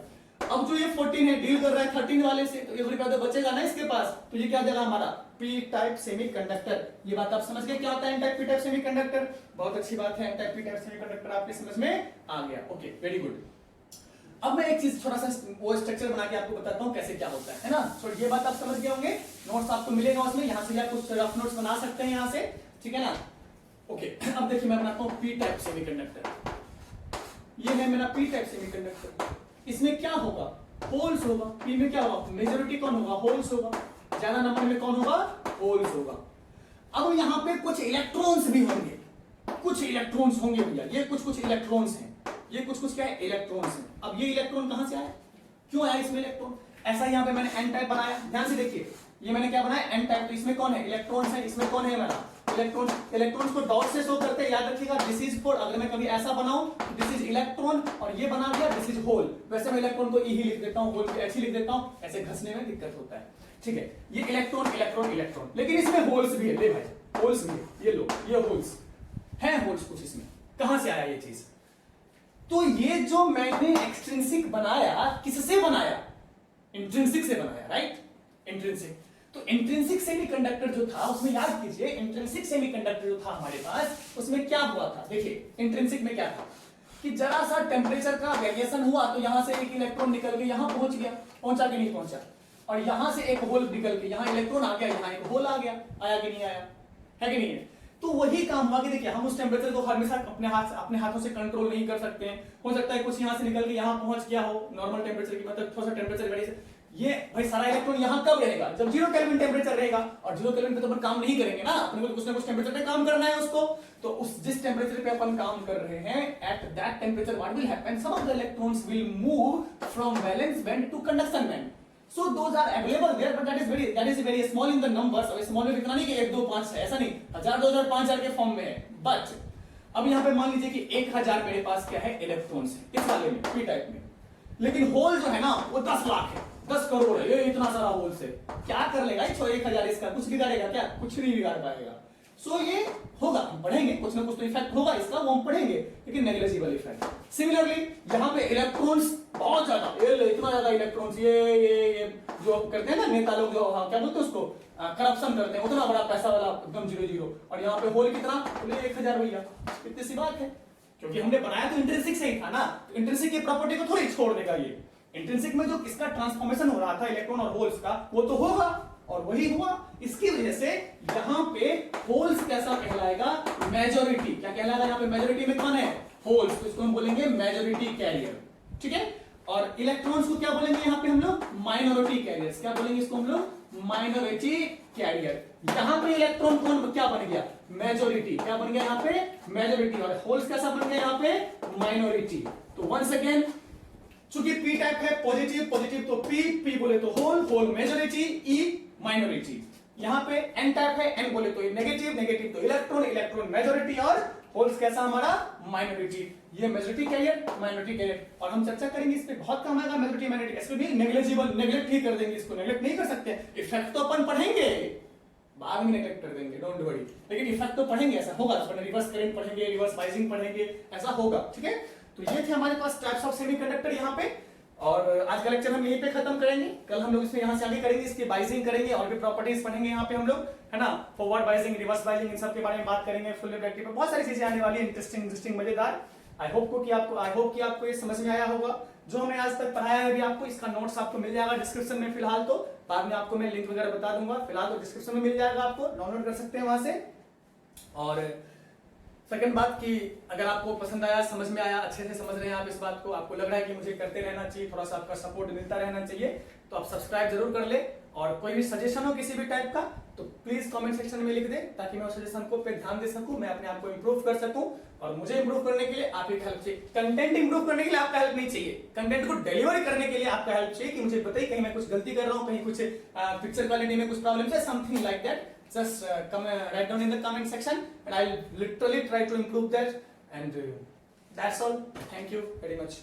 अब जो ये 14 है डील कर रहा है 13 वाले से, तो 1 रुपया तो बचेगा ना इसके पास, तो ये क्या देगा हमारा पी टाइप सेमीकंडक्टर। ये बात आप समझ गए क्या होता है N type P type semiconductor, बहुत अच्छी बात है, N type P type semiconductor आपके समझ में आ गया, ओके वेरी गुड। अब मैं एक चीज थोड़ा सा वो स्ट्रक्चर बना के आपको बताता हूँ कैसे क्या होता है ना। तो ये बात आप समझ गए होंगे, नोट्स आपको मिलेगा उसमें, यहाँ से आप कुछ रफ नोट्स बना सकते हैं यहाँ से, ठीक है ना। ओके, अब देखिए मैं बनाता हूँ पी टाइप सेमीकंडक्टर। ये है मेरा पी टाइप सेमीकंडक्टर, इसमें क्या होगा, होल्स होगा। पी में क्या होगा, मेजॉरिटी कौन होगा, होल्स होगा, ज्यादा नंबर में कौन होगा, होल्स होगा। अब यहाँ पे कुछ इलेक्ट्रॉन्स भी होंगे, कुछ इलेक्ट्रॉन्स होंगे भैया, ये कुछ इलेक्ट्रॉन्स हैं, ये कुछ क्या है, इलेक्ट्रॉन्स हैं। अब ये इलेक्ट्रॉन कहां से आया, क्यों आया इसमें इलेक्ट्रॉन, ऐसा यहाँ पे मैंने एन टाइप बनाया, ध्यान से देखिए, ये मैंने क्या बनाया एन टाइप, तो इसमें कौन है, इलेक्ट्रॉन्स है, इसमें कौन है मेरा इलेक्ट्रॉन। इलेक्ट्रॉन्स को डॉट से शो करते हैं, याद रखिएगा, दिस इज फॉर, अगर मैं कभी ऐसा बनाऊं दिस इज इलेक्ट्रॉन और ये बना दिया दिस इज होल, वैसे मैं इलेक्ट्रॉन को ई ही लिख देता हूं, होल को एच ही लिख देता हूं, ऐसे घसने में दिक्कत होता है, ठीक है। ये इलेक्ट्रॉन इलेक्ट्रॉन इलेक्ट्रॉन, लेकिन इसमें होल्स भी है, ले भाई होल्स भी है, ये लो ये होल्स है, होल्स कुछ इसमें, कहां से आया ये चीज, तो ये जो मैंने एक्सट्रिंसिक बनाया किससे बनाया, इंट्रिंसिक से बनाया, राइट, इंट्रिंसिक। तो इंट्रिंसिक सेमीकंडक्टर जो था उसमें याद कीजिए, इंट्रिंसिक सेमीकंडक्टर जो था हमारे पास उसमें क्या हुआ था, देखिए इंट्रिंसिक में क्या था कि जरा सा टेम्परेचर का वेरिएशन हुआ तो यहां से एक इलेक्ट्रॉन निकल के यहां पहुंच गया, पहुंचा कि नहीं पहुंचा, और यहां से एक होल निकल के यहां इलेक्ट्रॉन आ गया, यहां एक होल आ गया, आया कि नहीं आया, है कि नहीं है। तो वही काम हुआ कि देखिए हम उस टेम्परेचर को हमेशा अपने हाथों से कंट्रोल नहीं कर सकते हैं, हो सकता है कुछ यहां से निकल के यहां पहुंच गया हो, नॉर्मल टेम्परेचर की मतलब थोड़ा सा टेम्परेचर वेरिएशन, ये भाई सारा इलेक्ट्रॉन यहाँ कब रहेगा, जब 0 केल्विन टेम्परेचर रहेगा, और 0 केल्विन पे तो अपन काम नहीं करेंगे ना, अपने को कुछ ना कुछ टेम्परेचर पे काम करना है उसको, तो उस जिस टेम्परेचर पे अपन काम कर रहे हैं, at that temperature what will happen, some of the electrons will move from valence band to conduction band. So those are available there, but that is very small in the numbers. अब small में इतना नहीं कि 1 2 5 है, ऐसा नहीं, 1000 2000 5000 के form में है. बट अब यहाँ पे मान लीजिए कि 1000 मेरे पास क्या है, इलेक्ट्रॉन्स है इस वाले में, पी टाइप में, लेकिन होल जो है ना वो 10 लाख है, 10 करोड़ है, ये इतना सारा होल से क्या कर लेगा 1000 इसका, कुछ बिगाड़ेगा क्या, कुछ नहीं बिगाड़ पाएगा. सो ये होगा, हम पढ़ेंगे, कुछ ना कुछ तो इफेक्ट होगा इसका, वो हम पढ़ेंगे, लेकिन नेग्लिजिबल इफेक्ट. सिमिलरली यहाँ पे इलेक्ट्रॉन्स बहुत ज्यादा, इतना ज्यादा इलेक्ट्रॉन्स, ये जो करते हैं ना नेता लोग, जो क्या बोलते हैं उसको, करप्शन करते हैं, उतना बड़ा पैसा वाला एकदम 0 और यहाँ पे होल कितना, 1000 भैया, इतनी सी बात है, क्योंकि हमने बनाया तो इंट्रिंसिक से ही था ना, तो इंट्रिंसिक की प्रॉपर्टी को थोड़ी छोड़ देगा ये. इंट्रिंसिक में जो इसका ट्रांसफॉर्मेशन हो रहा था इलेक्ट्रॉन और होल्स का, वो तो होगा, और वही हुआ. इसकी वजह से यहाँ पे होल्स कैसा कहलाएगा, मेजॉरिटी. क्या कहलाएगा यहाँ पे, मेजॉरिटी में कौन है, होल्स, तो इसको हम बोलेंगे मेजॉरिटी कैरियर. ठीक है, और इलेक्ट्रॉन्स को क्या बोलेंगे यहाँ पे हम लोग, माइनॉरिटी कैरियर्स. क्या बोलेंगे इसको हम लोग, माइनॉरिटी कैरियर. यहाँ पे इलेक्ट्रॉन कौन क्या बन गया, मेजॉरिटी. क्या बन गया यहाँ पे, मेजॉरिटी, और होल्स कैसा बन गया यहाँ पे, माइनॉरिटी. तो वंस अगेन, चूंकि पी टाइप है पॉजिटिव, पॉजिटिव तो पी बोले तो होल, होल मेजॉरिटी, ई माइनॉरिटी. यहाँ पे एन टाइप है, एन बोले तो नेगेटिव, नेगेटिव तो इलेक्ट्रॉन, इलेक्ट्रॉन मेजॉरिटी, और होल्स कैसा हमारा, माइनॉरिटी. ये मेजॉरिटी कैरियर, माइनॉरिटी कैरियर, और हम चर्चा करेंगे इस पे, बहुत काम आएगा मेजॉरिटी माइनॉरिटी. इसको भी नेग्लिजिबल, नेग्लेक्ट ही कर देंगे, इसको नेग्लेक्ट नहीं कर सकते. इफेक्ट तो अपन पढ़ेंगे, बाद में नेग्लेक्ट कर देंगे, डोंट वरी, लेकिन इफेक्ट तो पढ़ेंगे, ऐसा होगा. अपन रिवर्स करंट पढ़ेंगे, रिवर्स बाइजिंग पढ़ेंगे, ऐसा होगा. ठीक है, तो ये थे हमारे पास टाइप्स ऑफ सेमीकंडक्टर यहाँ पे, और आज का लेक्चर हम यहीं पे खत्म करेंगे. कल हम लोग इसमें यहाँ से आगे करेंगे, इसकी बाइजिंग करेंगे, और भी प्रॉपर्टीज पढ़ेंगे यहाँ पे हम लोग, है ना, फॉरवर्ड बाइजिंग, रिवर्स बाइजिंग, इन सब के बारे में बात करेंगे. फुल वेव पे बहुत सारी चीजें आने वाली है, इंटरेस्टिंग मजेदार. आई होप कि आपको ये समझ में आया होगा. जो हमने आज तक पढ़ाया है अभी आपको, इसका नोट्स आपको मिल जाएगा डिस्क्रिप्शन में फिलहाल, तो बाद में आपको मैं लिंक वगैरह बता दूंगा. फिलहाल तो डिस्क्रिप्शन में मिल जाएगा, आपको डाउनलोड कर सकते हैं वहां से. और सेकंड बात कि अगर आपको पसंद आया, समझ में आया, अच्छे से समझ रहे हैं आप इस बात को, आपको लग रहा है कि मुझे करते रहना चाहिए, थोड़ा सा आपका सपोर्ट मिलता रहना चाहिए, तो आप सब्सक्राइब जरूर कर ले. और कोई भी सजेशन हो किसी भी टाइप का, तो प्लीज कमेंट सेक्शन में लिख दे, ताकि मैं उस सजेशन को पे ध्यान दे सकूं, मैं अपने आप को इंप्रूव कर सकूं. और मुझे इंप्रूव करने के लिए आपकी हेल्प चाहिए. कंटेंट इंप्रूव करने के लिए आपका हेल्प नहीं चाहिए, कंटेंट को डिलीवर करने के लिए आपका हेल्प चाहिए, कि मुझे बताइए कहीं मैं कुछ गलती कर रहा हूं, कहीं कुछ पिक्चर क्वालिटी में कुछ प्रॉब्लम है, something like that. Just write down in the comment section, and I'll literally try to improve that. And that's all. Thank you very much.